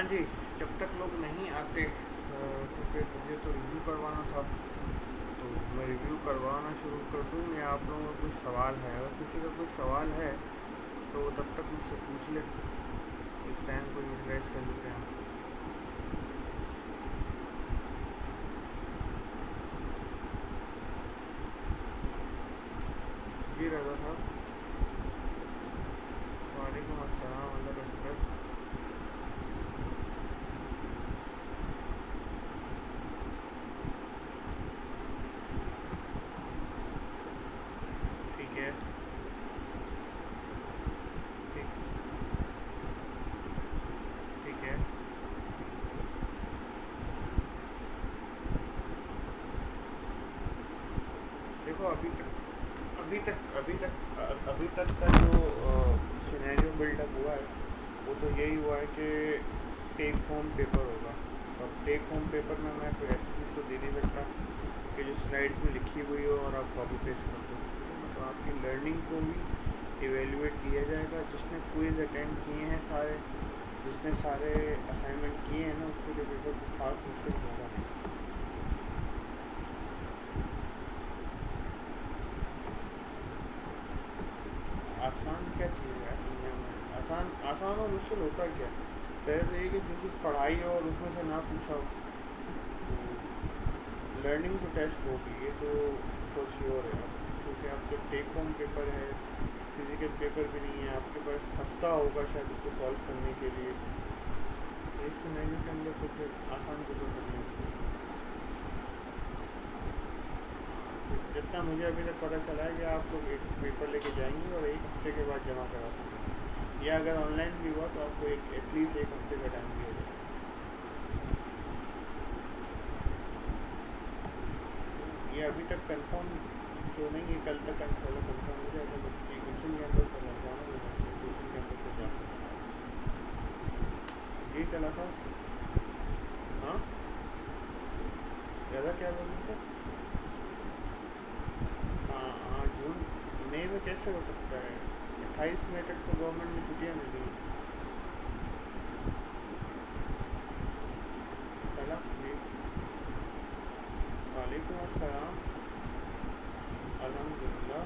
जी, जब तक लोग नहीं आते क्योंकि मुझे तो रिव्यू करवाना था, तो मैं रिव्यू करवाना शुरू कर दूँ या आप लोगों का कोई सवाल है? अगर किसी का कोई सवाल है तो वो तब तक मुझसे पूछ ले। इस टाइम को यूटिलाइज कर लेते हैं। जी रज़ा साहब। वालेकुम अस्सलाम, अल्लाह का शुक्र। ठीक है। ठीक ठीक है। देखो अभी तक का जो सिनेरियो बिल्डअप हुआ है वो तो यही हुआ है कि टेक होम पेपर होगा। और टेक होम पेपर में मैं कोई ऐसी चीज़ तो दे नहीं सकता कि जो स्लाइड्स में लिखी हुई हो और आप कॉपी पेस्ट कर दो। तो आपकी लर्निंग को भी इवेलुएट किया जाएगा। जिसने क्विज़ अटेंड किए हैं सारे, जिसने सारे असाइनमेंट किए हैं ना, उसके लिए पेपर को खास मुश्किल होगा नहीं। आसान क्या चीज़ है दुनिया में? आसान आसान और मुश्किल होता क्या? पहले तो ये कि जो चीज़ पढ़ाई हो और उसमें से ना पूछा हो, तो लर्निंग तो टेस्ट होगी, ये तो फॉर श्योर है। क्योंकि आपके टेक होम पेपर है, फिजिकल पेपर भी नहीं है, आपके पास हफ्ता होगा शायद उसको सॉल्व करने के लिए। तो इस सिनेरियो के अंदर तो फिर आसान पेपर करना मुश्किल है। जितना मुझे अभी तक पता चला है कि आप लोग एक पेपर लेके जाएंगे और एक हफ्ते के बाद जमा करा सकते। या अगर ऑनलाइन भी हुआ तो आपको एक एटलीस्ट एक हफ्ते का टाइम दिया जाए। ये अभी तक कंफर्म तो नहीं है, कल तक कंफर्म हो जाएगा। बट ये क्वेश्चन के अंदर तो जाना होगा, क्वेश्चन के अंदर तो जाना। जी चला था। हाँ, ज़्यादा क्या बोल रहे थे? हाँ हाँ, जून मई में कैसे हो सकता है? 28 मई तक तो गवर्नमेंट ने छुट्टियाँ दे दी। चला जी। वालेकुम अस्सलाम। अल्हम्दुलिल्लाह।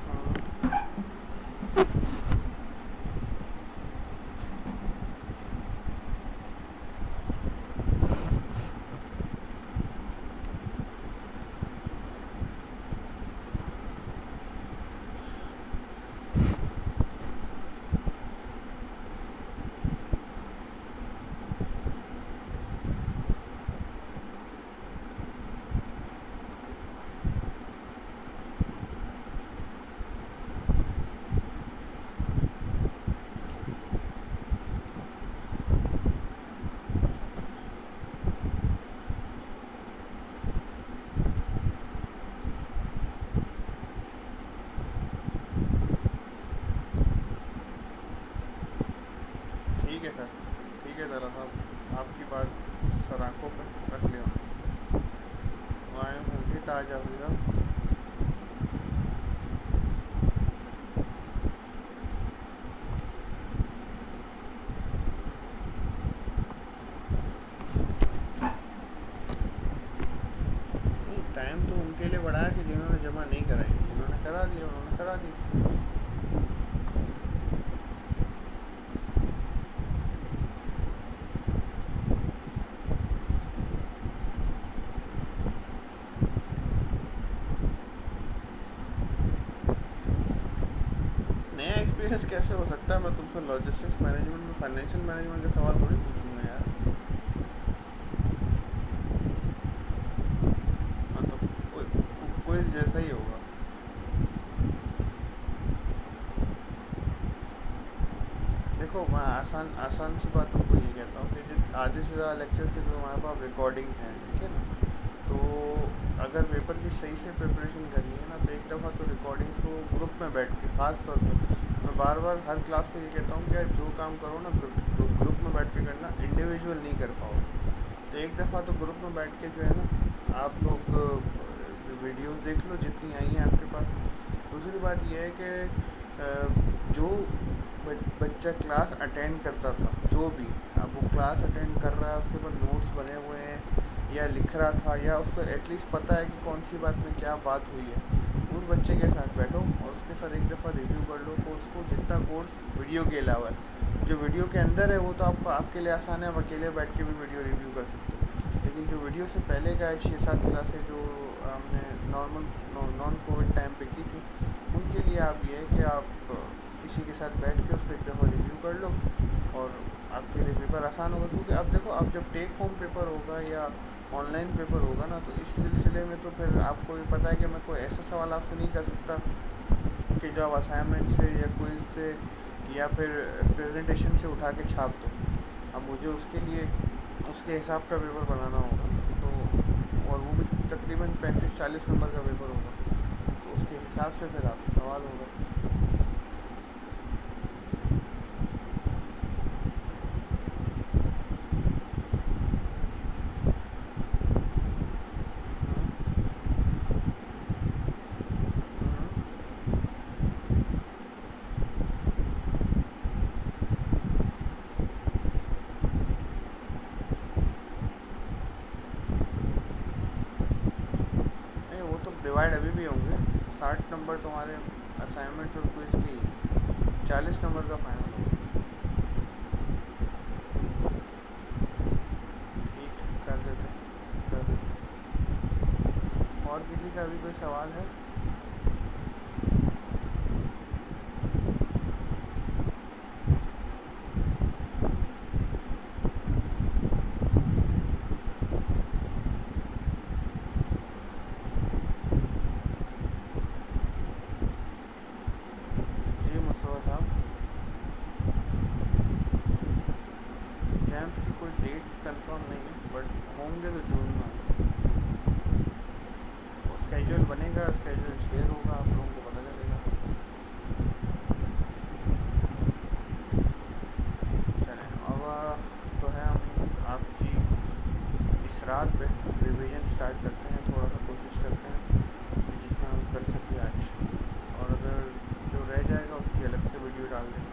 हाँ ठीक है सर, ठीक है ज़रा साहब, आपकी बात सर आँखों पर रख लिया। आए फिट आ जाओ साहब। नहीं, टाइम तो उनके लिए बढ़ाया कि जिन्होंने जमा नहीं कराई, जिन्होंने करा दिया उन्होंने करा दी। नया एक्सपीरियंस कैसे हो सकता है? मैं तुमसे लॉजिस्टिक्स मैनेजमेंट में फाइनेंशियल मैनेजमेंट का सवाल थोड़ी पूछूंगा यार। हाँ तो कोई जैसा ही होगा। देखो मैं आसान आसान सी बात तुमको ये कहता हूँ कि आधे से ज़्यादा लेक्चर की तो हमारे पास रिकॉर्डिंग है, ठीक है ना? तो अगर पेपर की सही से प्रिपरेशन करनी है ना, तो एक दफ़ा तो रिकॉर्डिंग्स को ग्रुप में बैठ के, ख़ास तौर पर मैं बार बार हर क्लास में ये कहता हूँ कि जो काम करो ना ग्रुप में बैठ के करना, इंडिविजुअल नहीं कर पाओ। तो एक दफ़ा तो ग्रुप में बैठ के जो है ना, आप लोग वीडियोस देख लो जितनी आई हैं आपके पास। दूसरी बात यह है कि जो बच्चा क्लास अटेंड करता था, जो भी अब वो क्लास अटेंड कर रहा है, उसके ऊपर नोट्स बने हुए हैं या लिख रहा था, या उसको एटलीस्ट पता है कि कौन सी बात में क्या बात हुई है, उस बच्चे के साथ बैठो और उसके साथ एक दफ़ा रिव्यू कर लो। कोर्स को, जितना कोर्स वीडियो के अलावा है, जो वीडियो के अंदर है वो तो आपको आपके लिए आसान है, आप अकेले बैठ के भी वीडियो रिव्यू कर सकते हो। लेकिन जो वीडियो से पहले का 6-7 क्लासें जो हमने नॉर्मल नॉन कोविड टाइम पे की थी, उनके लिए आप ये है कि आप किसी के साथ बैठ के उसको एक दफ़ा रिव्यू कर लो और आपके लिए पेपर आसान होगा। क्योंकि अब देखो, अब जब टेक होम पेपर होगा या ऑनलाइन पेपर होगा ना, तो इस सिलसिले में तो फिर आपको भी पता है कि मैं कोई ऐसा सवाल आपसे नहीं कर सकता कि जो आप असाइनमेंट से या क्विज से या फिर प्रेजेंटेशन से उठा के छाप दो। अब मुझे उसके लिए उसके हिसाब का पेपर बनाना होगा, तो और वो भी तकरीबन 35-40 नंबर का पेपर होगा, तो उसके हिसाब से फिर आपसे सवाल होगा। नहीं, वो तो डिवाइड अभी भी होंगे। 60 नंबर तुम्हारे असाइनमेंट और क्विज की, 40 नंबर का फाइनल होगा। ठीक है, कर देते। और किसी का अभी कोई सवाल है? जी मुस्तफ़ा साहब, एग्ज़ाम्स की कोई डेट कंफर्म नहीं है, बट होंगे तो जून में होंगे। वो स्केड्यूल बनेगा, स्केड्यूल शेयर होगा, आप लोगों को पता चलेगा। चलें, अब तो है हम आपकी इस रात पे रिवीजन स्टार्ट करते हैं। थोड़ा सा कोशिश करते हैं कि जितना हम कर सकें आज, और अगर जो रह जाएगा उसकी अलग से वीडियो डाल देंगे।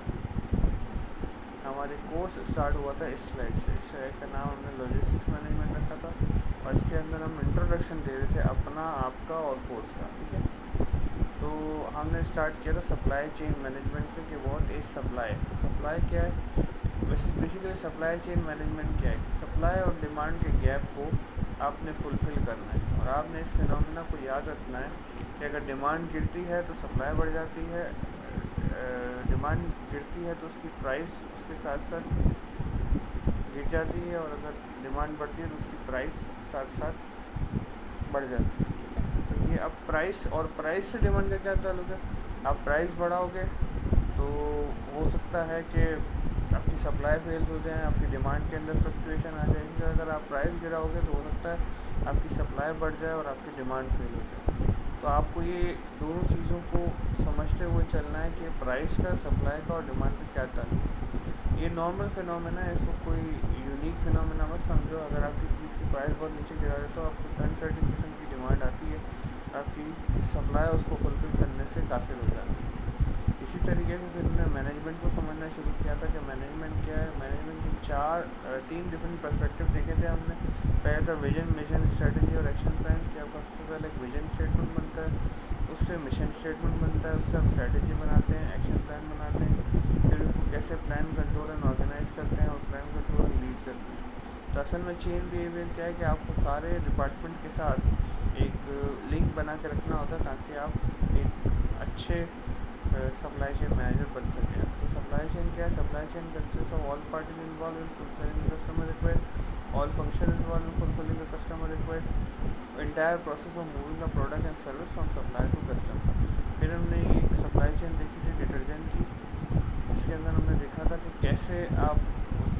हमारे कोर्स स्टार्ट हुआ था इस स्लाइड से। इस स्लाइड का नाम हमने लॉजिस्टिक्स मैनेजमेंट रखा था, और इसके अंदर हम इंट्रोडक्शन दे रहे थे अपना, आपका और कोर्स का। ठीक है, तो हमने स्टार्ट किया था सप्लाई चेन मैनेजमेंट से कि व्हाट इज़ सप्लाई। सप्लाई क्या है? बेसिकली सप्लाई चेन मैनेजमेंट क्या है? सप्लाई और डिमांड के गैप को आपने फुलफ़िल करना है, और आपने इस फिनोमेना को याद रखना है कि अगर डिमांड गिरती है तो सप्लाई बढ़ जाती है, डिमांड गिरती है तो उसकी प्राइस उसके साथ साथ गिर जाती है, और अगर डिमांड बढ़ती है तो उसकी प्राइस साथ साथ बढ़ जाती है। ठीक है, तो ये अब प्राइस और प्राइस से डिमांड का क्या ताल्लुक है? आप प्राइस बढ़ाओगे तो हो सकता है कि आपकी सप्लाई फेल हो जाए, आपकी डिमांड के अंदर फ्लक्चुएशन आ जाएगी। अगर आप प्राइस गिराओगे तो हो सकता है आपकी सप्लाई बढ़ जाए और आपकी डिमांड फेल हो जाए। तो आपको ये दोनों चीज़ों को समझते हुए चलना है कि प्राइस का, सप्लाई का और डिमांड का क्या ताल्लुक है। ये नॉर्मल फिनोमेना है, इसको कोई यूनिक फिनोमेना मत समझो। अगर आप किसी चीज़ की प्राइस बहुत नीचे गिरा दें तो आपको अनसर्टेन किस्म की डिमांड आती है, आपकी सप्लाई उसको फुलफिल करने से कासिर हो जाती है। इसी तरीके से फिर हमने मैनेजमेंट को समझना शुरू किया था कि मैनेजमेंट क्या है। मैनेजमेंट के 3 डिफरेंट पर्सपेक्टिव देखे थे हमने। पहले था विजन, मिशन, स्ट्रेटजी और एक्शन प्लान। क्या सबसे पहले एक विजन स्टेटमेंट बनता है, उससे मिशन स्टेटमेंट बनता है, उससे हम स्ट्रेटजी बनाते हैं, एक्शन प्लान बनाते हैं, फिर उसको कैसे प्लान, कंट्रोल एंड ऑर्गेनाइज करते हैं, और प्लान, कंट्रोल एंड लीड करते हैं। तो असल में चेन बिहेवियर क्या है कि आपको सारे डिपार्टमेंट के साथ एक लिंक बना के रखना होता है ताकि आप एक अच्छे सप्लाई चेन मैनेजर बन सकें। तो सप्लाई चेन क्या है? Supply chain consist of all parties involve in fulfilling customer request, all function involve in fulfilling the customer request, entire process of moving the product and service from supply to customer. फिर हमने एक supply chain देखी थी detergent की, जिसके अंदर हमने देखा था कि कैसे आप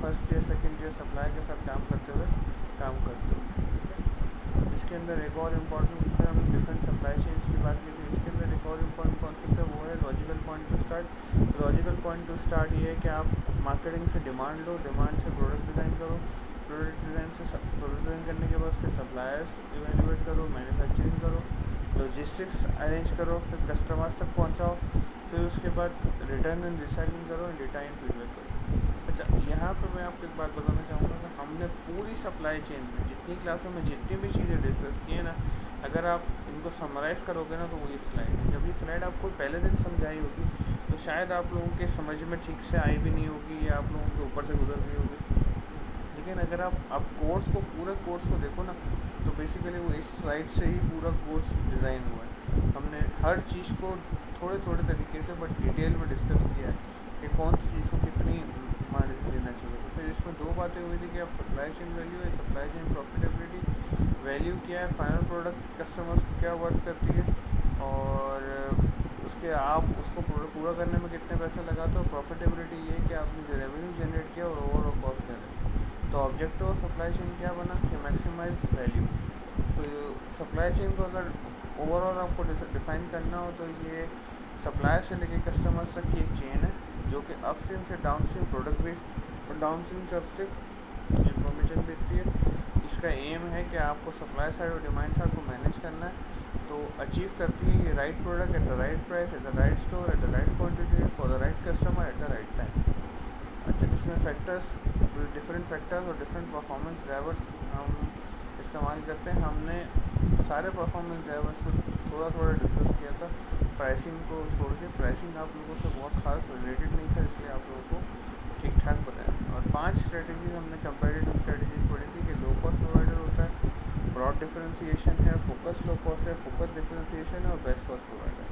first year, second year supply के साथ काम करते हो। इसके अंदर एक और इम्पॉर्टेंट, हमने डिफरेंट सप्लाई चेन की बात की थी। इसके अंदर एक और इम्पॉर्टेंट कॉन्सेप्ट है, वो है logical point two start. Logical point two start ये है कि आप मार्केटिंग से डिमांड लो, डिमांड से प्रोडक्ट डिज़ाइन करो, प्रोडक्ट डिज़ाइन करने के बाद उसके सप्लायर्स इवेल्युएट करो, मैन्युफैक्चरिंग करो, लॉजिस्टिक्स अरेंज करो, फिर कस्टमर्स तक पहुंचाओ, फिर उसके बाद रिटर्न एंड रिसाइकलिंग करो, डेटा एंड फीडबैक करो। अच्छा, यहाँ पर मैं आपको एक बात बताना चाहूँगा कि हमने पूरी सप्लाई चेन में जितनी क्लासों में जितनी भी चीज़ें डिस्कस की है ना, अगर आप इनको समराइज़ करोगे ना तो वो ये स्लाइड है। जब ये स्लाइड आपको पहले दिन समझाई होगी तो शायद आप लोगों के समझ में ठीक से आई भी नहीं होगी या आप लोगों के ऊपर से गुजर गई होगी। लेकिन अगर आप कोर्स को पूरा कोर्स को देखो ना तो बेसिकली वो इस स्लाइड से ही पूरा कोर्स डिज़ाइन हुआ है। हमने हर चीज़ को थोड़े थोड़े तरीके से बट डिटेल में डिस्कस किया है कि कौन सी चीज़ को कितनी मान देना चाहिए। तो फिर इसमें दो बातें हुई थी कि आप सप्लाई चेन वैल्यू है, सप्लाई चेन प्रॉफिटेबिलिटी, वैल्यू क्या है, फाइनल प्रोडक्ट कस्टमर्स को क्या वर्क करती है, और उसके आप उसको पूरा करने में कितने पैसे लगाते हो। प्रॉफिटेबिलिटी ये है कि आपने जो रेवेन्यू जनरेट किया और ओवरऑल कॉस्ट कर रहे हैं। तो ऑब्जेक्टिव ऑफ सप्लाई चेन क्या बना कि मैक्सिमाइज वैल्यू। तो सप्लाई चेन को अगर ओवरऑल आपको डिफाइन करना हो तो ये सप्लायर से लेकर कस्टमर्स तक की एक चेन है जो कि अपस्ट्रीम से डाउनस्ट्रीम प्रोडक्ट बेस्ड और डाउनस्ट्रीम से अपस्ट्रीम इंफॉर्मेशन बेचती है। इसका एम है कि आपको सप्लाई साइड और डिमांड साइड को मैनेज करना है। तो अचीव करती है ये right product at the right price at the right store at the right quantity for the right customer at the right time. अच्छा, इसमें फैक्टर्स, डिफरेंट फैक्टर्स और डिफरेंट परफॉर्मेंस ड्राइवर्स हम इस्तेमाल करते हैं। हमने सारे परफॉर्मेंस ड्राइवर्स को थोड़ा थोड़ा डिस्कस किया था, प्राइसिंग को छोड़ के। प्राइसिंग आप लोगों से बहुत खास रिलेटेड नहीं था, इसलिए आप लोगों को ठीक ठाक बताया। और 5 स्ट्रेटजीज हमने कंपेरेटिव स्ट्रेटजीज पढ़ी थी कि लो कॉस्ट प्रोवाइडर होता है, ब्रॉड डिफरेंशिएशन है, फोकस लो कॉस्ट है, फोकस डिफरेंशिएशन है और बेस्ट कॉस्ट प्रोवाइडर।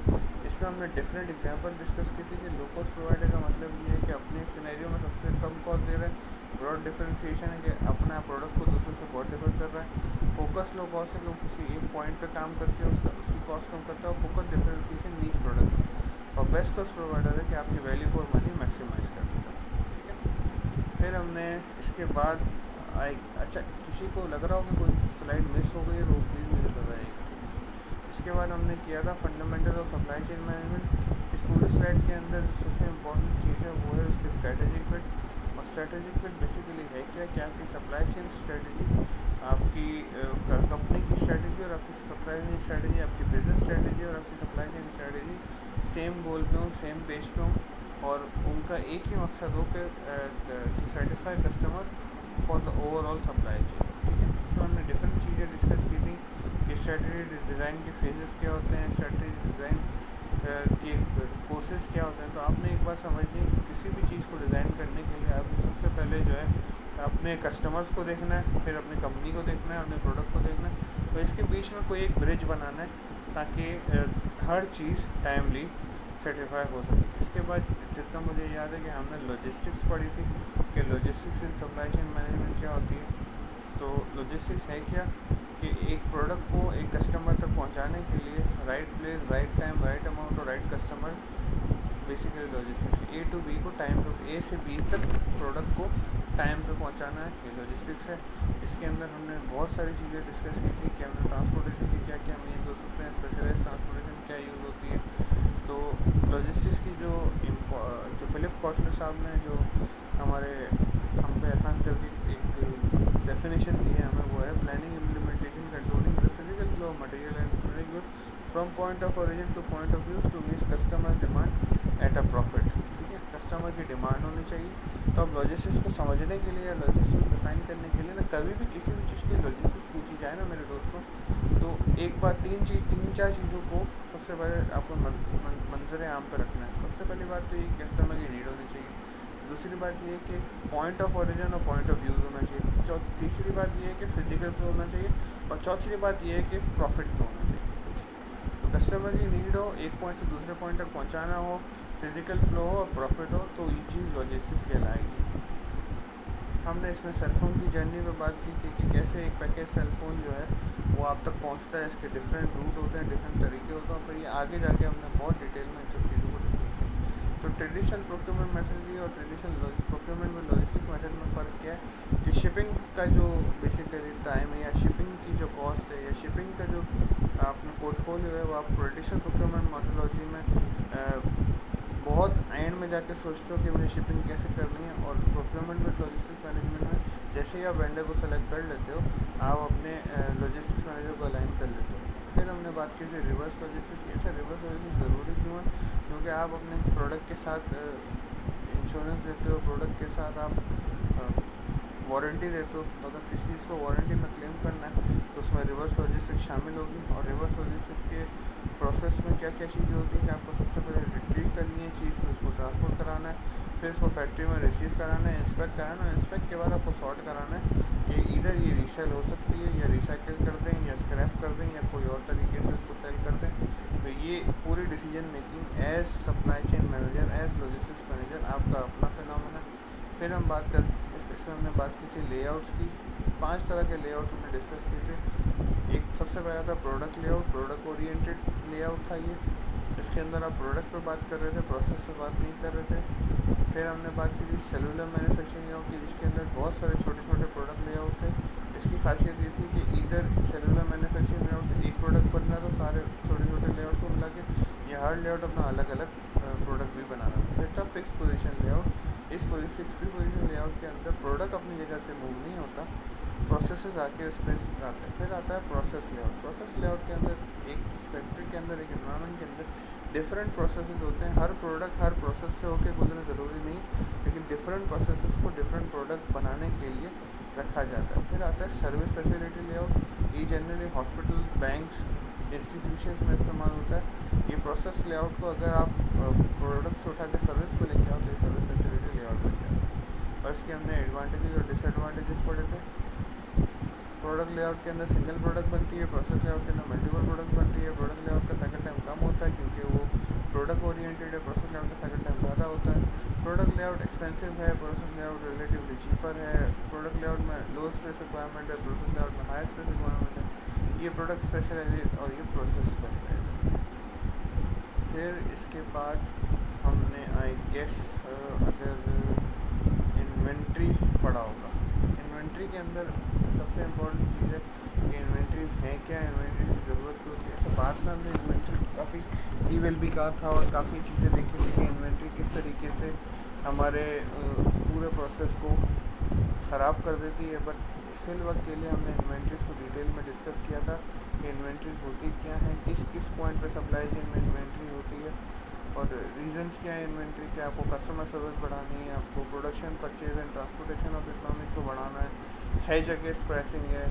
इसमें हमने डिफरेंट एग्जांपल डिस्कस की थी कि लो कॉस्ट प्रोवाइडर का मतलब ये है कि अपने सिनेरियो में सबसे कम कॉस्ट दे रहा है। ब्रॉड डिफरेंशिएशन है कि अपना प्रोडक्ट को दूसरों से बहुत डिफर कर रहा है। फोकस लो कॉस्ट है कि वो किसी एक पॉइंट पे काम करके उसकी कॉस्ट कम करता है। और फोकस डिफरेंशिएशन नीच प्रोडक्ट। और बेस्ट कॉस्ट प्रोवाइडर है कि आपकी वैल्यू फॉर मनी मैक्सिमाइज कर देता है। ठीक है, फिर हमने इसके बाद अच्छा, किसी को लग रहा हो कि कोई स्लाइड मिस हो गई है तो प्लीज़ मुझे बताइएगा। इसके बाद हमने किया था fundamental of supply chain management. इस पूरी स्लाइड के अंदर सबसे इम्पोर्टेंट चीज़ है वो है उसकी स्ट्रेटेजिक फिट। और स्ट्रेटेजिक फिट बेसिकली है क्या कि आपकी सप्लाई चेन स्ट्रेटजी, आपकी कंपनी की स्ट्रेटजी और आपकी सप्लाई चेन स्ट्रेटजी, आपकी बिजनेस स्ट्रेटजी और आपकी सप्लाई चेन स्ट्रेटजी सेम गोल पे हो, सेम पेज पे हो, और उनका एक ही मकसद हो कि to satisfy customer for the overall supply chain. ठीक है, तो हमने डिफरेंट चीज़ें डिस्कस की थी कि स्ट्रेटजी डिज़ाइन के फेजेस क्या होते हैं, स्ट्रेटजी डिज़ाइन के कोर्सेज क्या होते हैं। तो आपने एक बार समझ ली कि किसी भी चीज़ को डिज़ाइन करने के लिए आपको सबसे पहले जो है अपने कस्टमर्स को देखना है, फिर अपनी कंपनी को देखना है, अपने प्रोडक्ट को देखना है। तो इसके बीच में कोई एक ब्रिज बनाना है ताकि हर चीज़ टाइमली सेटिस्फाई हो सके। इसके बाद जितना मुझे याद है कि हमने लॉजिस्टिक्स पढ़ी थी कि logistics in supply chain management क्या होती है। तो लॉजिस्टिक्स है क्या कि एक प्रोडक्ट को एक कस्टमर तक पहुंचाने के लिए right place, right time, right amount और right customer, basically logistics. A to B को टाइम पे, ए से बी तक प्रोडक्ट को टाइम पे पहुंचाना है, ये लॉजिस्टिक्स है। इसके अंदर हमने बहुत सारी चीज़ें डिस्कस की थी कि हमने ट्रांसपोर्टेशन की क्या क्या मीन्स हो सकते हैं, स्पेशलाइज ट्रांसपोर्टेशन क्या यूज़ होती है। तो लॉजिस्टिक्स की जो फिलिप कॉटलर साहब ने जो हमारे हम पे आसान करके एक डेफिनेशन दी है हमें, वो है planning, implementation, controlling the physical flow of material and good from point of origin to point of views to meet customer demand at a profit. ठीक है, कस्टमर की डिमांड होनी चाहिए। तो अब लॉजिस्टिक्स को समझने के लिए, लॉजिस्टिक्स को डिफाइन करने के लिए ना, कभी भी किसी भी चीज़ की लॉजिस्टिक्स पूछी जाए ना मेरे दोस्तों, तो एक बार तीन चार चीज़ों को सबसे पहले आपको मंजर आम पर रखना है। सबसे पहली बात तो ये कस्टमर की नीड होनी चाहिए। दूसरी बात ये है कि पॉइंट ऑफ ओरिजिन और पॉइंट ऑफ व्यूज़ होना चाहिए। तीसरी बात ये है कि फिजिकल फ्लो होना चाहिए। और चौथी बात ये है कि प्रॉफिट फ्लो होना चाहिए। तो कस्टमर की नीड हो, एक पॉइंट से दूसरे पॉइंट तक पहुंचाना हो, फिजिकल फ्लो हो और प्रॉफिट हो, तो ये चीज़ लॉजिस्टिक्स कहलाएगी। हमने इसमें सेलफ़ोन की जर्नी पर बात की थी कि कैसे एक पैकेज सेलफ़ोन जो है वो आप तक पहुंचता है, इसके डिफरेंट रूट होते हैं, डिफरेंट तरीके होते हैं। पर ये आगे जाके हमने बहुत डिटेल में इन सब चीज़ों को डिस्कस किया। तो ट्रेडिशनल प्रोक्योरमेंट मेथड और ट्रेडिशनल प्रोक्योरमेंट में लॉजिस्टिक मेथड में फ़र्क क्या है कि शिपिंग का जो बेसिकली टाइम है या शिपिंग की जो कॉस्ट है या शिपिंग का जो अपना पोर्टफोलियो है वो आप ट्रेडिशनल प्रोक्योरमेंट मेथोडोलॉजी में बहुत एंड में जाके सोचते हो कि मुझे शिपिंग कैसे करनी है। और प्रोक्योरमेंट में, लॉजिस्टिक्स मैनेजमेंट में जैसे ही आप वेंडर को सेलेक्ट कर लेते हो, आप अपने लॉजिस्टिक्स मैनेजर को अलाइन कर लेते हो। फिर हमने बात की थी रिवर्स लॉजिस्टिक्स की। अच्छा, रिवर्स लॉजिस्टिक्स ज़रूरी क्यों है? क्योंकि आप अपने प्रोडक्ट के साथ इंश्योरेंस देते हो, प्रोडक्ट के साथ आप वारंटी देते हो। तो अगर किसी चीज़ को वारंटी में क्लेम करना है तो उसमें रिवर्स लॉजिस्टिक्स शामिल होगी। और रिवर्स लॉजिस्टिक्स के प्रोसेस में क्या क्या चीज़ें होती हैं कि आपको सबसे पहले रिट्रीव करनी है चीज़, फिर उसको ट्रांसपोर्ट कराना है, फिर उसको फैक्ट्री में रिसीव कराना है, इंस्पेक्ट कराना है, इंस्पेक्ट के बाद आपको सॉर्ट कराना है कि इधर ये रीसेल हो सकती है या रिसाइकिल कर दें या स्क्रैप कर दें या कोई और तरीके से उसको सेल कर दें। तो ये पूरी decision making as supply chain manager, as logistics manager आपका अपना फिनोमेना है। फिर हम बात कर इसमें हमने बात की थी लेआउट्स की। 5 तरह के लेआउट हमने डिस्कस किए थे। एक सबसे पहला था product layout, product oriented layout था ये। इसके अंदर आप प्रोडक्ट पर बात कर रहे थे, प्रोसेस से बात नहीं कर रहे थे। फिर हमने बात की थी सेलुलर मैन्युफैक्चरिंग लेआउट की, जिसके अंदर बहुत सारे छोटे छोटे प्रोडक्ट लेआउट थे। इसकी खासियत ये थी कि इधर सेलुलर मैन्युफैक्चरिंग लेआउट से एक प्रोडक्ट बनना था, सारे छोटे छोटे लेआउट को मिला के ये हर लेआउट अपना अलग अलग प्रोडक्ट भी बनाना था। फिर था फिक्स पोजीशन लेआउट। इस फिक्स पोजीशन लेआउट के अंदर प्रोडक्ट अपनी जगह से मूव नहीं होता, प्रोसेसेस आके उस पर आते हैं। फिर आता है प्रोसेस लेआउट। प्रोसेस लेआउट के अंदर एक फैक्ट्री के अंदर, एक एनवायरनमेंट के अंदर डिफरेंट प्रोसेसेस होते हैं। हर प्रोडक्ट हर प्रोसेस से होके गुजरना ज़रूरी नहीं, लेकिन डिफरेंट प्रोसेसेस को डिफरेंट प्रोडक्ट बनाने के लिए रखा जाता है। फिर आता है सर्विस फैसिलिटी लेआउट। ये जनरली हॉस्पिटल, बैंक्स, इंस्टीट्यूशंस में इस्तेमाल होता है। ये प्रोसेस लेआउट को अगर आप प्रोडक्ट्स उठा के सर्विस को लेके आओ तो ये सर्विस फैसिलिटी लेआउट बन जाता है। और इसके हमने एडवांटेजेस और डिसएडवांटेजेस पढ़े थे। प्रोडक्ट लेआउट के अंदर सिंगल प्रोडक्ट बनती है, प्रोसेस लेआउट के अंदर मल्टीपल प्रोडक्ट बनती है। प्रोडक्ट लेआउट का साइकिल टाइम कम होता है क्योंकि वो प्रोडक्ट ओरिएंटेड है, प्रोसेस लेआउट का साइकिल टाइम ज़्यादा होता है। प्रोडक्ट लेआउट एक्सपेंसिव है, प्रोसेस लेआउट रिलेटिवली चीपर है। प्रोडक्ट लेआउट में लो स्पेस रिक्वायरमेंट है, प्रोसेस लेआउट में हाई स्पेस रिक्वायरमेंट है। ये प्रोडक्ट स्पेशलाइजेड और ये प्रोसेस स्पेशलाइजेड। फिर इसके बाद हमने आई गेस अगर इन्वेंट्री पढ़ा होगा। इन्वेंट्री के अंदर सबसे इम्पोर्टेंट चीज़ है कि इन्वेंट्रीज हैं क्या, इन्वेंट्री की ज़रूरत क्यों होती है। तो बाद में हमने इन्वेंट्री काफ़ी ईवेल भी कहा था और काफ़ी चीज़ें देखी थी कि इन्वेंट्री किस तरीके से हमारे पूरे प्रोसेस को ख़राब कर देती है। बट फिल वक्त के लिए हमने इन्वेंट्रीज को डिटेल में डिस्कस किया था कि इन्वेंट्रीज होती क्या हैं, किस किस पॉइंट पर सप्लाई चेन में इन्वेंट्री होती है और रीजंस क्या है इन्वेंट्री के। आपको कस्टमर सर्विस बढ़ानी है, आपको production, purchase and transportation of economics को बढ़ाना है, हेज अगेंस्ट प्राइसिंग है,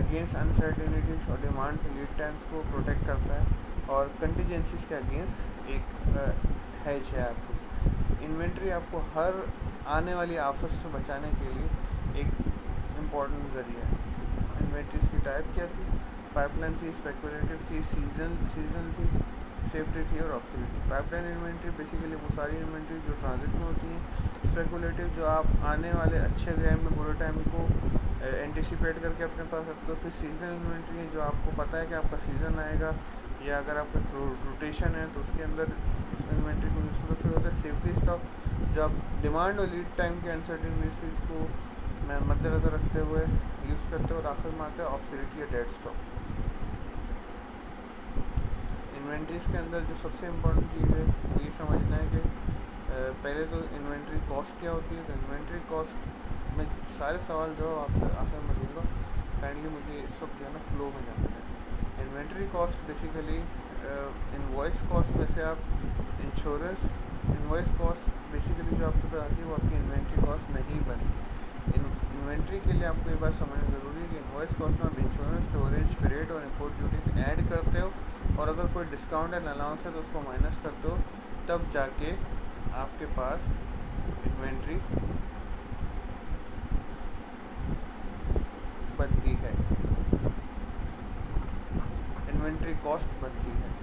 अगेंस्ट अनसर्टेनिटीज़ और डिमांड लीड टाइम्स को प्रोटेक्ट करता है, और कंटीजेंसीज के अगेंस्ट एक हेज है। आपको इन्वेंट्री आपको हर आने वाली आफत से बचाने के लिए एक इम्पॉर्टेंट ज़रिया है। इन्वेंट्रीज की टाइप क्या थी? पाइपलाइन थी, स्पेकुलेटिव थी, सीजनल थी, सेफ्टी थी और ऑब्सोल्यूट थी। पाइपलाइन इन्वेंट्री बेसिकली वो सारी इन्वेंट्री जो ट्रांजिट में होती हैं। स्पेकुलेटिव जो आप आने वाले अच्छे टाइम में, बुरे टाइम को एंटिसिपेट करके अपने पास रखते हो। फिर सीजनल इन्वेंट्री है जो आपको पता है कि आपका सीज़न आएगा या अगर आपका रोटेशन है तो उसके अंदर इस इन्वेंट्री को यूज़ करते। फिर होता है सेफ्टी स्टॉक जो आप डिमांड और लीड टाइम के अनसर्टेनिटीज को मद्देनजर रखते हुए यूज़ करते हो। और आखिर में आता है ऑब्सोल्यूट या डेड स्टॉक। इन्वेंट्रीज के अंदर जो सबसे इम्पोर्टेंट चीज़ है वो ये समझना है कि पहले तो इन्वेंट्री कॉस्ट क्या होती है। तो इन्वेंट्री कॉस्ट में सारे सवाल जो आपसे आखिर में दूँगा, काइंडली मुझे इस वक्त जो है ना फ्लो में जाना है। Inventory cost basically invoice cost में से आप इंश्योरेंस इनवॉइस कॉस्ट बेसिकली जो आपके पास आती है वो आपकी इन्वेंट्री कॉस्ट नहीं बनती। इन्वेंट्री के लिए आपको ये बात समझना ज़रूरी है कि इनवॉइस कॉस्ट में आप इंश्योरेंस, स्टोरेज, फ्रेट और इंपोर्ट ड्यूटीज ऐड करते हो और अगर कोई डिस्काउंट एंड अलाउंस है तो उसको माइनस करते हो, तब जाके आपके पास इन्वेंट्री बनती है, इन्वेंट्री कॉस्ट बनती है।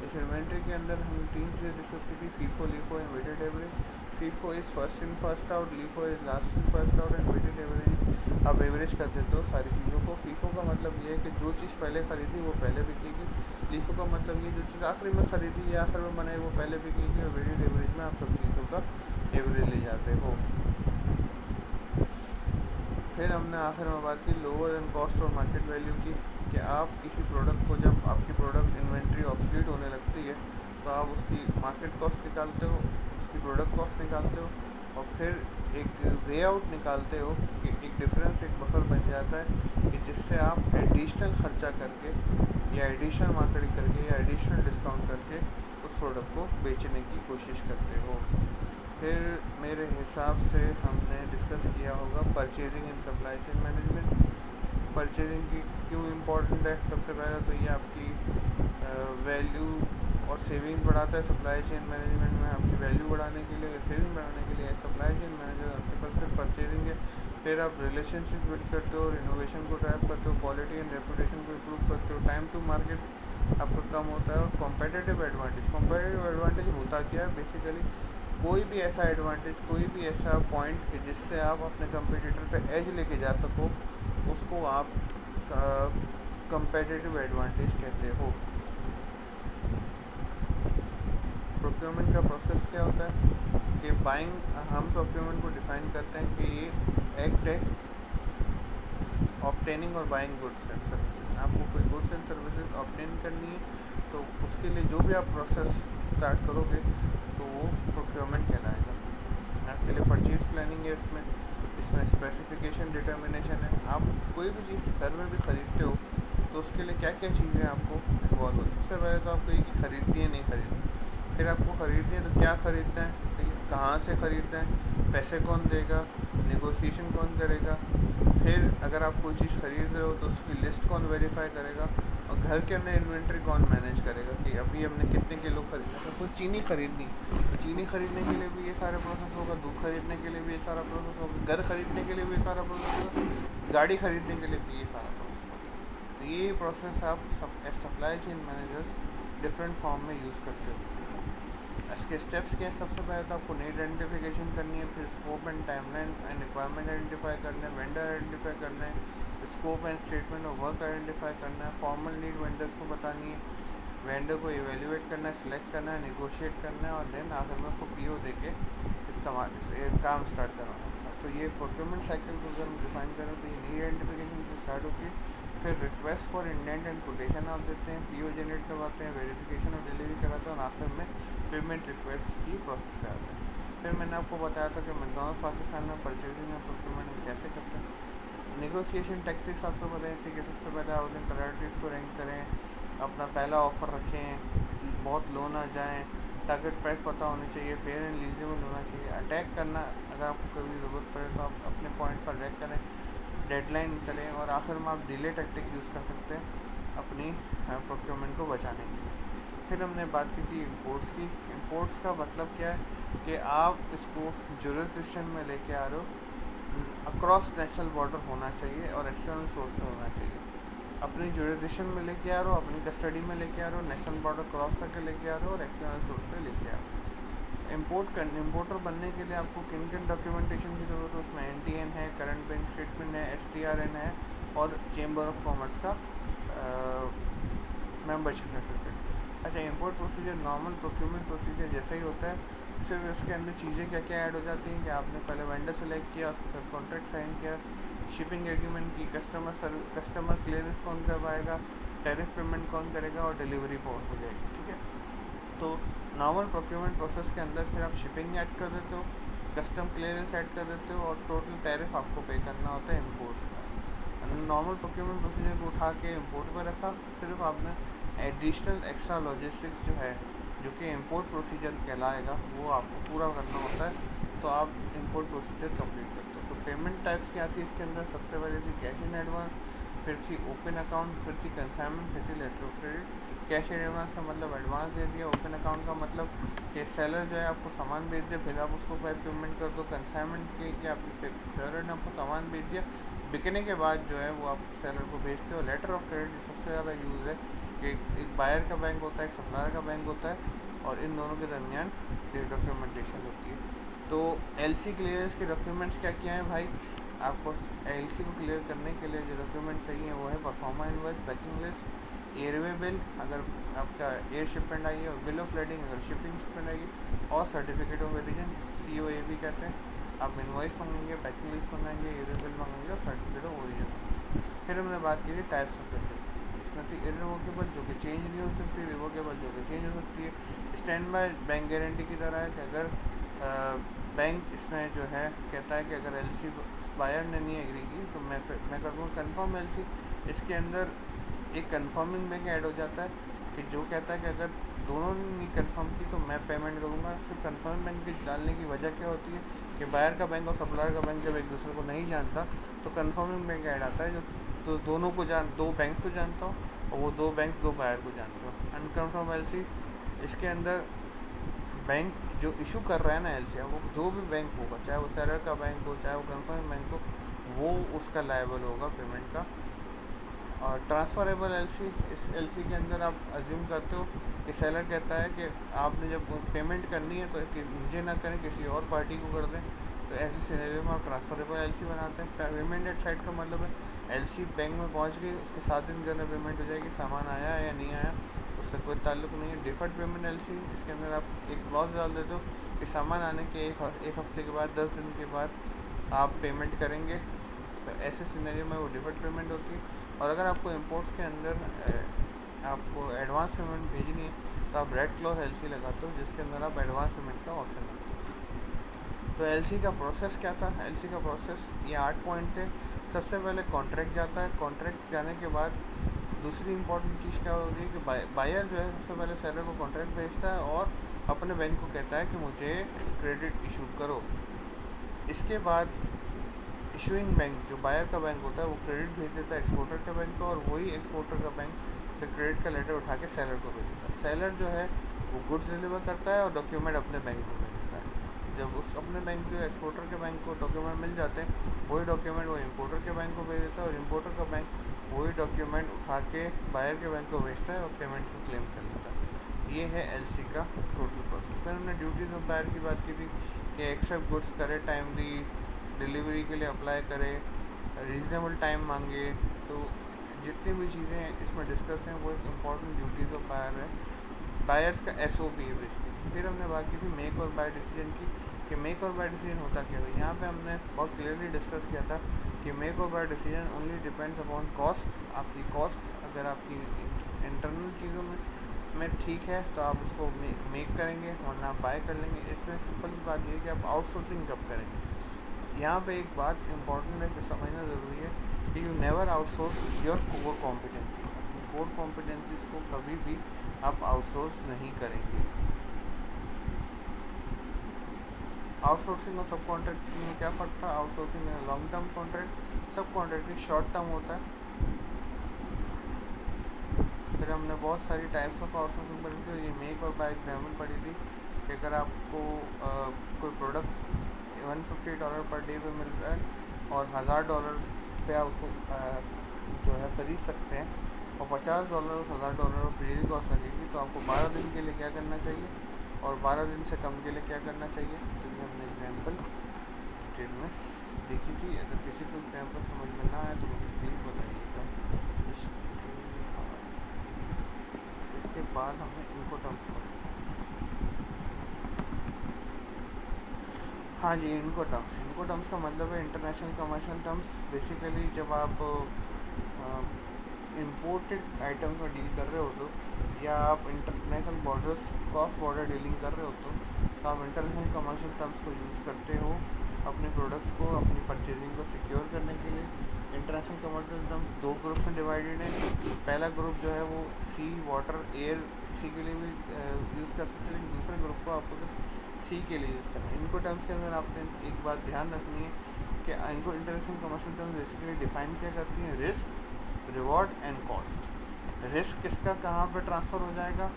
इस इन्वेंट्री के अंदर हम 3 चीज़ें डिस्कस की थी: FIFO, LIFO and weighted average. FIFO is first in first out, LIFO is last in first out and weighted average आप एवरेज कर देते हो सारी चीज़ों को। फीफो का मतलब ये है कि जो चीज़ पहले ख़रीदी वो पहले बिकेगी। लीफो का मतलब ये जो चीज़ आखिरी में ख़रीदी या आखिर में बनाई वो पहले बिकेगी। और वेटेड एवरेज में आप सब चीज़ों का एवरेज ले जाते हो। फिर हमने आखिर में बात की लोअर एंड कॉस्ट और मार्केट वैल्यू की, कि आप किसी प्रोडक्ट को, जब आपकी प्रोडक्ट इन्वेंट्री ऑब्सोलीट होने लगती है तो आप उसकी मार्केट कॉस्ट निकालते हो, उसकी प्रोडक्ट कॉस्ट निकालते हो और फिर एक वे आउट निकालते हो कि एक डिफरेंस, एक बफर बन जाता है कि जिससे आप एडिशनल ख़र्चा करके या एडिशनल मार्केटिंग करके या एडिशनल डिस्काउंट करके उस प्रोडक्ट को बेचने की कोशिश करते हो। फिर मेरे हिसाब से हमने डिस्कस किया होगा purchasing and supply chain management. Purchasing की क्यों इम्पोर्टेंट है, सबसे पहले तो ये आपकी वैल्यू और सेविंग बढ़ाता है। सप्लाई चेन मैनेजमेंट में आपकी वैल्यू बढ़ाने के लिए, सेविंग बढ़ाने के लिए सप्लाई चेन मैनेजर आपके पास सिर्फ परचेजिंग है। फिर आप रिलेशनशिप बिल्ड करते हो, इनोवेशन को ड्राइव करते हो, क्वालिटी एंड रेपुटेशन को इम्प्रूव करते हो, टाइम टू मार्केट आपका कम होता है। और कॉम्पिटिटिव एडवांटेज होता क्या है बेसिकली, कोई भी ऐसा एडवांटेज, कोई भी ऐसा पॉइंट कि जिससे आप अपने कंपटीटर पे एज लेके जा सको, उसको आप कंपेटिटिव एडवांटेज कहते हो। प्रोक्योरमेंट का प्रोसेस क्या होता है कि बाइंग, हम प्रोक्योरमेंट को डिफाइन करते हैं कि ये एक्ट है ऑब्टेनिंग और बाइंग गुड्स एंड सर्विसेज। आपको कोई गुड्स एंड सर्विसेज ऑब्टेन करनी है तो उसके लिए जो भी आप प्रोसेस स्टार्ट करोगे तो वो प्रोक्योरमेंट कहलाएगा। आपके लिए परचेज प्लानिंग है, इसमें स्पेसिफिकेशन डिटर्मिनेशन है। आप कोई भी चीज़ घर में भी ख़रीदते हो तो उसके लिए क्या क्या चीज़ें आपको इन्वॉल्व होती है। सबसे पहले तो आपको ये कि ख़रीदनी है नहीं खरीदनी, फिर आपको ख़रीदनी है तो क्या ख़रीदना है, कहाँ से ख़रीदना है, पैसे कौन देगा, नेगोशिएशन कौन करेगा, फिर अगर आप कोई चीज़ ख़रीद रहे हो तो उसकी लिस्ट कौन वेरीफाई करेगा, और घर के अंदर इन्वेंट्री कौन मैनेज करेगा कि अभी हमने कितने किलो खरीदना है। तो चीनी खरीदनी तो चीनी खरीदने के लिए भी ये सारे प्रोसेस होगा, दूध खरीदने के लिए भी ये सारा प्रोसेस होगा, घर खरीदने के लिए भी ये सारा प्रोसेस होगा, गाड़ी खरीदने के लिए भी ये सारा प्रोसेस होगा। तो ये प्रोसेस आप supply chain managers different form में यूज़ करते हो। इसके स्टेप्स क्या है, सबसे पहले तो आपको नीड आइडेंटिफिकेशन करनी है, फिर scope and timeline and requirement identify करना है, वेंडर आइडेंटिफाई करना है, scope and statement of work identify करना है, फॉर्मल नीड वेंडर्स को बतानी है, वेंडर को इवेल्युएट करना है, सिलेक्ट करना है, निगोशिएट करना है, और देन आखिर में उसको पीओ देके काम स्टार्ट करवाना है। तो ये प्रोक्योरमेंट साइकिल को अगर हम डिफाइन करें तो ये नीड आइडेंटिफिकेशन से स्टार्ट होती है, फिर request for indent and quotation आप देते हैं, पीओ जनरेट करवाते हैं, वेरिफिकेशन और डिलीवरी कराते हैं, और आखिर में पेमेंट रिक्वेस्ट की प्रोसेस कराते हैं। फिर मैंने आपको बताया था कि मैकडॉनल्ड्स पाकिस्तान में परचेजिंग और प्रोक्योरमेंट में कैसे करते हैं। नेगोशिएशन टैक्टिक्स आपको बताई थी कि सबसे पहले आप अपने प्रायोरिटीज़ को रैंक करें, अपना पहला ऑफ़र रखें, बहुत लो ना जाएं, टारगेट प्राइस पता होनी चाहिए, फेयर एंड लीजेबल होना चाहिए, अटैक करना अगर आपको कभी ज़रूरत पड़े तो आप अपने पॉइंट पर रैंक करें, डेडलाइन करें, और आखिर में आप डिले टैक्टिक यूज़ कर सकते हैं अपनी प्रोक्योरमेंट को बचाने के लिए। फिर हमने बात की थी इंपोर्ट्स की। इंपोर्ट्स का मतलब क्या है कि आप इसको जुरिसडिक्शन में लेके आ रहे हो, अक्रॉस नेशनल बॉर्डर होना चाहिए और एक्सटर्नल सोर्स से होना चाहिए। अपनी जुरिसडिक्शन में लेके आ रहे हो, अपनी कस्टडी में लेके आ रहे हो, नेशनल बॉर्डर क्रॉस करके लेके आ रहे हो, और एक्सटर्नल सोर्स से लेके आ रहे हो। इम्पोर्टर बनने के लिए आपको किन किन डॉक्यूमेंटेशन की ज़रूरत है, उसमें NTN है, करंट बैंक स्टेटमेंट है, STRN है, और चेंबर ऑफ कॉमर्स का मेंबरशिप सर्टिफिकेट। अच्छा, import procedure normal procurement procedure जैसा ही होता है, सिर्फ इसके अंदर चीज़ें क्या क्या ऐड हो जाती हैं कि आपने पहले वेंडर सेलेक्ट किया, उसके साथ कॉन्ट्रैक्ट साइन किया, शिपिंग एग्रीमेंट की, कस्टमर क्लियरेंस कौन करवाएगा, टैरिफ पेमेंट कौन करेगा, और डिलीवरी पहुँच हो जाएगी। ठीक है, तो नॉर्मल प्रोक्योरमेंट प्रोसेस के अंदर फिर आप शिपिंग ऐड कर देते हो, कस्टम क्लियरेंस ऐड कर देते हो, और टोटल टैरिफ आपको पे करना होता है इम्पोर्ट्स का। नॉर्मल प्रोक्योरमेंट प्रोसीजर को उठा के इम्पोर्ट पर रखा, सिर्फ आपने एडिशनल एक्स्ट्रा लॉजिस्टिक्स जो है, जो कि इंपोर्ट प्रोसीजर कहलाएगा, वो आपको पूरा करना होता है, तो आप इंपोर्ट प्रोसीजर कंप्लीट करते हो। तो पेमेंट टाइप्स क्या थी इसके अंदर, सबसे पहले थी कैश इन एडवांस, फिर थी ओपन अकाउंट, फिर थी कंसाइनमेंट, फिर थी letter of credit. Cash in advance का मतलब एडवांस दे दिया, ओपन अकाउंट का मतलब कि सेलर जो है आपको सामान भेज दिया, फिर आप उसको पेमेंट कर दो। कंसाइनमेंट के कि आप सेलर ने आपको सामान भेज दिया, बिकने के बाद जो है वो आप सेलर को भेजते हो। लेटर ऑफ क्रेडिट सबसे ज़्यादा यूज़ है कि एक बायर का बैंक होता है, एक सप्लायर का बैंक होता है, और इन दोनों के दरमियान डॉक्यूमेंटेशन होती है। तो LC क्लियरेंस के डॉक्यूमेंट्स क्या क्या हैं भाई, आपको LC को क्लियर करने के लिए जो डॉक्यूमेंट चाहिए वो है proforma invoice, packing list, airway bill अगर आपका एयर शिपमेंट आई है, और बिल ऑफ लेडिंग अगर शिपिंग शिपमेंट आई है, और सर्टिफिकेट ऑफ ओरिजिन, COAB कहते हैं। आप इनवॉइस मंगेंगे, पैकिंग लिस्ट मंगाएंगे, एयरवे बिल मंगेंगे, और सर्टिफिकेट ऑफ ओरिजिन। फिर हमने बात की थी टाइप्स ऑफ पेपर्स, इसमें थी इररिवोकेबल जो कि चेंज नहीं हो सकती, रिवोकेबल जो कि चेंज हो सकती है। स्टैंड बाय बैंक गारंटी की तरह है कि अगर बैंक इसमें जो है कहता है कि अगर LC बायर ने नहीं एग्री की तो मैं कर दूँगा कन्फर्म LC। इसके अंदर एक कंफर्मिंग बैंक ऐड हो जाता है कि जो कहता है कि अगर दोनों ने कंफर्म की तो मैं पेमेंट करूँगा। सिर्फ कंफर्म बैंक के डालने की वजह क्या होती है कि बायर का बैंक और सप्लायर का बैंक जब एक दूसरे को नहीं जानता तो कंफर्मिंग बैंक ऐड आता है जो तो दोनों को दो बैंक को जानता हो और वो दो बैंक दो बायर को जानते हो। अनकन्फर्म एलसी इसके अंदर बैंक जो इशू कर रहा है ना एलसी, वो जो भी बैंक होगा, चाहे वो सेलर का बैंक हो चाहे वो कंफर्म बैंक हो, वो उसका लायबल होगा पेमेंट का। और ट्रांसफरेबल एलसी, इस एलसी के अंदर आप अज्यूम करते हो कि सेलर कहता है कि आपने जब पेमेंट करनी है तो मुझे ना करें किसी और पार्टी को कर दें, तो ऐसे सिनेरियो में आप ट्रांसफरेबल एलसी बनाते हैं। पेमेंट एट साइड का मतलब है एलसी बैंक में पहुंच गई, उसके 7 दिन के अंदर पेमेंट हो जाएगी, सामान आया या नहीं आया उससे कोई ताल्लुक नहीं है। डिफर्ड पेमेंट एलसी, इसके अंदर आप एक क्लॉज डाल देते हो कि सामान आने के एक हफ्ते के बाद 10 दिन के बाद आप पेमेंट करेंगे, तो ऐसे सिनेरियो में वो डिफर्ड पेमेंट होती है। और अगर आपको इंपोर्ट्स के अंदर आपको एडवांस पेमेंट भेजनी है तो आप रेड क्लॉज एलसी लगाते हो जिसके अंदर आप एडवांस पेमेंट का ऑप्शन रखते हो। तो एलसी का प्रोसेस क्या था? एलसी का प्रोसेस ये 8 पॉइंट थे। सबसे पहले कॉन्ट्रैक्ट जाता है, कॉन्ट्रैक्ट जाने के बाद दूसरी इंपॉर्टेंट चीज़ क्या होती है कि बायर जो है सबसे पहले सेलर को कॉन्ट्रैक्ट भेजता है और अपने बैंक को कहता है कि मुझे क्रेडिट इशू करो। इसके बाद इशूइंग बैंक जो बायर का बैंक होता है वो क्रेडिट भेज देता है एक्सपोर्टर के बैंक को, और वही एक्सपोर्टर का बैंक फिर क्रेडिट का लेटर उठा के सेलर को भेज देता है। सेलर जो है वो गुड्स डिलीवर करता है और डॉक्यूमेंट अपने बैंक को भेज देता है। जब उस अपने बैंक जो एक्सपोर्टर के बैंक को डॉक्यूमेंट मिल जाते हैं, वही डॉक्यूमेंट वो इम्पोर्टर के बैंक को भेज देता है और इम्पोर्टर का बैंक वही डॉक्यूमेंट उठा के बायर के बैंक को भेजता है और पेमेंट को क्लेम कर लेता है। ये है एलसी का टोटल प्रोसेस। फिर हमने ड्यूटीज ऑफ बायर की बात की थी कि एक्सेप्ट गुड्स करे, टाइमली डिलीवरी के लिए अप्लाई करे, रीज़नेबल टाइम मांगे। तो जितनी भी चीज़ें इसमें डिस्कस हैं वो एक इम्पॉर्टेंट ड्यूटीज़ ऑफ बायर है, बायर्स का एसओपी है बेसिकली। फिर हमने बात की थी मेक और बाय डिसीजन की कि मेक और बाय डिसीजन होता क्या है। यहाँ पे हमने बहुत क्लियरली डिस्कस किया था कि मेक और buy decision only depends upon cost. आपकी कॉस्ट अगर आपकी इंटरनल चीज़ों में ठीक है तो आप उसको मेक करेंगे वरना आप बाय कर लेंगे। इसमें सिंपल बात ये है कि आप आउटसोर्सिंग कब करेंगे। यहाँ पे एक बात इम्पॉर्टेंट है जो समझना ज़रूरी है कि you never outsource your core competencies. Core competencies को कभी भी आप आउटसोर्स नहीं करेंगे। आउटसोर्सिंग और सब कॉन्ट्रैक्ट में क्या फ़र्क था? आउटसोर्सिंग में लॉन्ग टर्म कॉन्ट्रैक्ट, सब कॉन्ट्रैक्ट शॉर्ट टर्म होता है। फिर हमने बहुत सारी टाइप्स ऑफ आउटसोर्सिंग पढ़ी थी। ये मेक और बाय एग्जाम्पल पढ़ी थी कि अगर आपको कोई प्रोडक्ट $150 पर डे पे मिल रहा है और $1000 पे आप उसको जो है खरीद सकते हैं और $50 $1000 डिलीवरी कॉस्ट लगेगी, तो आपको 12 दिन के लिए क्या करना चाहिए और 12 दिन से कम के लिए क्या करना चाहिए। तो ये हमने एग्जाम्पल डिटेल में देखी थी। अगर किसी को एग्जाम्पल समझ में ना आए तो मुझे प्लीज़ बताइएगा। इसके बाद हमने इनको टर्म्स पढ़े। हाँ जी, इनको टर्म्स का मतलब है इंटरनेशनल कमर्शियल टर्म्स। बेसिकली जब आप इम्पोर्टेड आइटम्स में डील कर रहे हो तो, या आप international borders cross border dealing कर रहे हो तो आप इंटरनेशनल कमर्शियल टर्म्स को यूज़ करते हो अपने प्रोडक्ट्स को, अपनी परचेजिंग को सिक्योर करने के लिए। इंटरनेशनल कमर्शियल टर्म्स दो ग्रुप में डिवाइडेड है। पहला ग्रुप जो है वो सी, वाटर, एयर इसी के लिए भी यूज़ कर सकते हैं, लेकिन दूसरे ग्रुप को आपको सी के लिए यूज़ करना है। इनको टर्म्स के अंदर आपने एक बात ध्यान रखनी है कि इनको international commercial terms basically define क्या करती हैं? Risk, reward and cost. Risk किसका कहाँ पे ट्रांसफ़र हो जाएगा,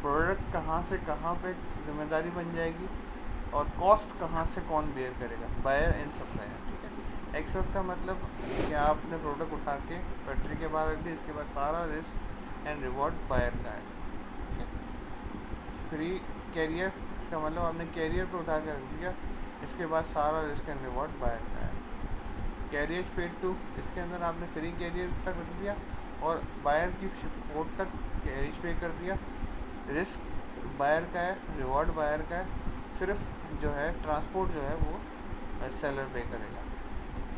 प्रोडक्ट कहाँ से कहाँ पे जिम्मेदारी बन जाएगी, और कॉस्ट कहाँ से कौन बेयर करेगा, बायर एंड सप्लायर। ठीक है। एक्सेस का मतलब कि आपने प्रोडक्ट उठा के फैक्ट्री के बाहर रख दिया, इसके बाद सारा रिस्क एंड रिवॉर्ड बायर का है। फ्री कैरियर, इसका मतलब आपने कैरियर पे उठा के रख दिया, इसके बाद सारा रिस्क एंड रिवॉर्ड बायर का है। कैरियर पेड टू, इसके अंदर आपने फ्री कैरियर तक रख दिया और बायर की पोर्ट तक कैरिज पे कर दिया। रिस्क बायर का है, रिवॉर्ड बायर का है, सिर्फ जो है ट्रांसपोर्ट जो है वो सेलर पे करेगा।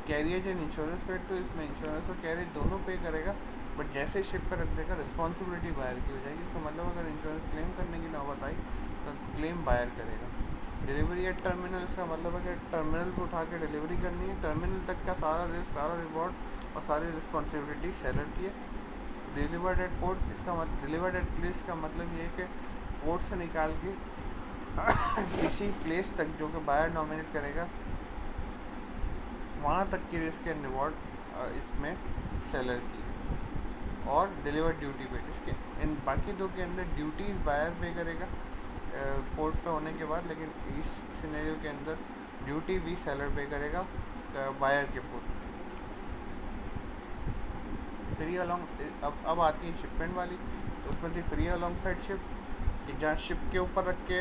Carriage and insurance paid to, इसमें इंश्योरेंस और कैरिज दोनों पे करेगा, बट जैसे शिप पर रख देगा रिस्पॉन्सिबिलिटी बायर की हो जाएगी। इसका मतलब अगर इंश्योरेंस क्लेम करने की नौबत आई तो क्लेम बायर करेगा। डिलीवरी एट टर्मिनल, इसका मतलब है कि टर्मिनल को उठा के डिलीवरी करनी है, टर्मिनल तक का सारा रिस्क, सारा रिवॉर्ड और सारी रिस्पॉन्सिबिलिटी सेलर की है। डिलीवर्ड एट पोर्ट इसका मतलब डिलीवर्ड एट प्लेस का मतलब ये है कि पोर्ट से निकाल के किसी प्लेस तक जो कि बायर नॉमिनेट करेगा वहाँ तक की रिस्क एंड रिवॉर्ड इसमें सेलर की है। और डिलीवर ड्यूटी पे इसके इन बाकी दो के अंदर ड्यूटीज़ बायर पे करेगा पोर्ट पे होने के बाद, लेकिन इस सिनेरियो के अंदर ड्यूटी भी सेलर पे करेगा बायर के पोर्ट। फ्री अलॉन्ग अब आती है शिपमेंट वाली, तो उसमें थी फ्री अलॉन्ग साइड शिप कि जहाँ शिप के ऊपर रख के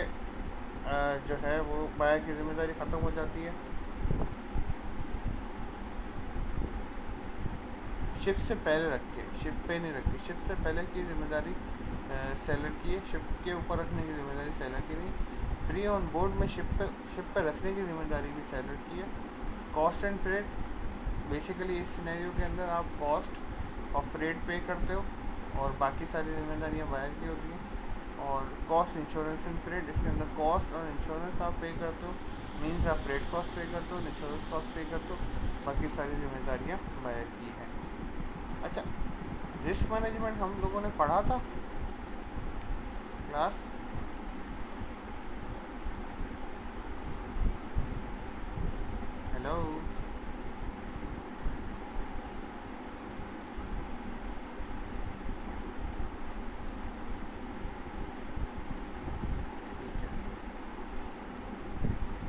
जो है वो बायर की ज़िम्मेदारी ख़त्म हो जाती है। शिप से पहले रख के, शिप पे नहीं रख के, शिप से पहले की जिम्मेदारी सेलर की है, शिप के ऊपर रखने की जिम्मेदारी सेलर की नहीं। फ्री ऑन बोर्ड में शिप पे रखने की जिम्मेदारी भी सेलर की है। कॉस्ट एंड फ्रेट, बेसिकली इस सिनेरियो के अंदर आप कॉस्ट और फ्रेट पे करते हो और बाकी सारी जिम्मेदारियाँ बायर की होती हैं। और कॉस्ट, इंश्योरेंस एंड फ्रेट, इसके अंदर कॉस्ट और इंश्योरेंस आप पे करते हो, मीन्स आप फ्रेट कॉस्ट पे करते हो, इंश्योरेंस कॉस्ट पे करते हो, बाकी सारी जिम्मेदारियाँ बायर की हैं। अच्छा, रिस्क मैनेजमेंट हम लोगों ने पढ़ा था क्लास, हेलो,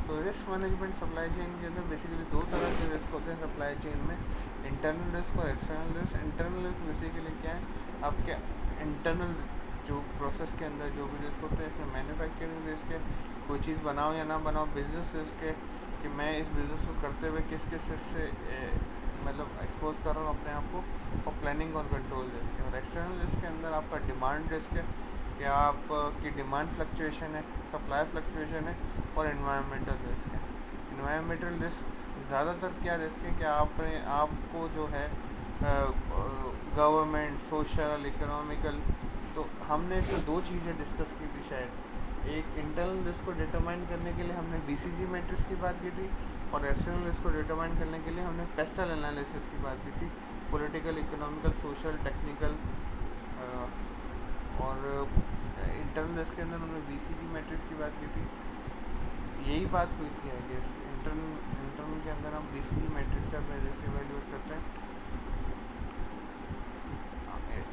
तो रिस्क मैनेजमेंट सप्लाई चेन के अंदर बेसिकली दो तरह के रिस्क होते हैं सप्लाई चेन में, इंटरनल रिस्क और external risk. Internal risk basically क्या है, आपके इंटरनल जो प्रोसेस के अंदर जो भी रिस्क होते हैं, इसमें मैन्युफैक्चरिंग रिस्क है, कोई चीज़ बनाओ या ना बनाओ, बिजनेस रिस्क है कि मैं इस बिज़नेस को करते हुए किस किस से मतलब एक्सपोज कर रहा हूँ अपने आप को, और प्लानिंग और कंट्रोल रिस्क है। और एक्सटर्नल रिस्क के अंदर आपका डिमांड रिस्क है कि आपकी डिमांड फ्लक्चुएशन है, सप्लाई फ्लक्चुएशन है, और एनवायरमेंटल रिस्क है। एनवायरमेंटल रिस्क ज़्यादातर क्या रिस्क है कि आपको जो है गवर्नमेंट, सोशल, इकोनॉमिकल, तो हमने इसमें दो चीज़ें डिस्कस की थी शायद। एक इंटरनल रिस्क को डिटरमाइन करने के लिए हमने BCG मैट्रिक्स की बात की थी, और एक्सटर्नल रिस्क को डिटरमाइन करने के लिए हमने पेस्टल एनालिसिस की बात की थी, पॉलिटिकल, इकोनॉमिकल, सोशल, टेक्निकल। और इंटरनल रिस्क के अंदर हमने BCG मैट्रिक्स की बात की थी, यही बात हुई थी आई गेस। इंटरनल के अंदर हम BCG मैट्रिक्स से अपने रिस्क इवैल्यूएट करते हैं।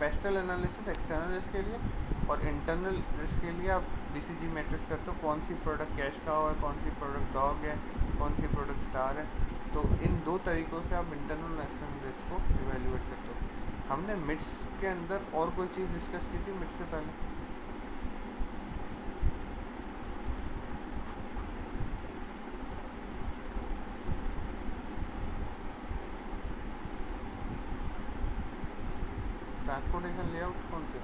पेस्टल एनालिसिस एक्सटर्नल रिस्क के लिए, और इंटरनल रिस्क के लिए आप BCG मैट्रिक्स करते हो, कौन सी प्रोडक्ट कैश काउ है, कौन सी प्रोडक्ट डॉग है, कौन सी प्रोडक्ट स्टार है। तो इन दो तरीक़ों से आप इंटरनल और एक्सटर्नल रिस्क को इवैल्यूएट करते हो। हमने मिड्स के अंदर और कोई चीज़ डिस्कस की थी मिड्स से पहले? ट्रांसपोर्टेशन लेआउट कौन से?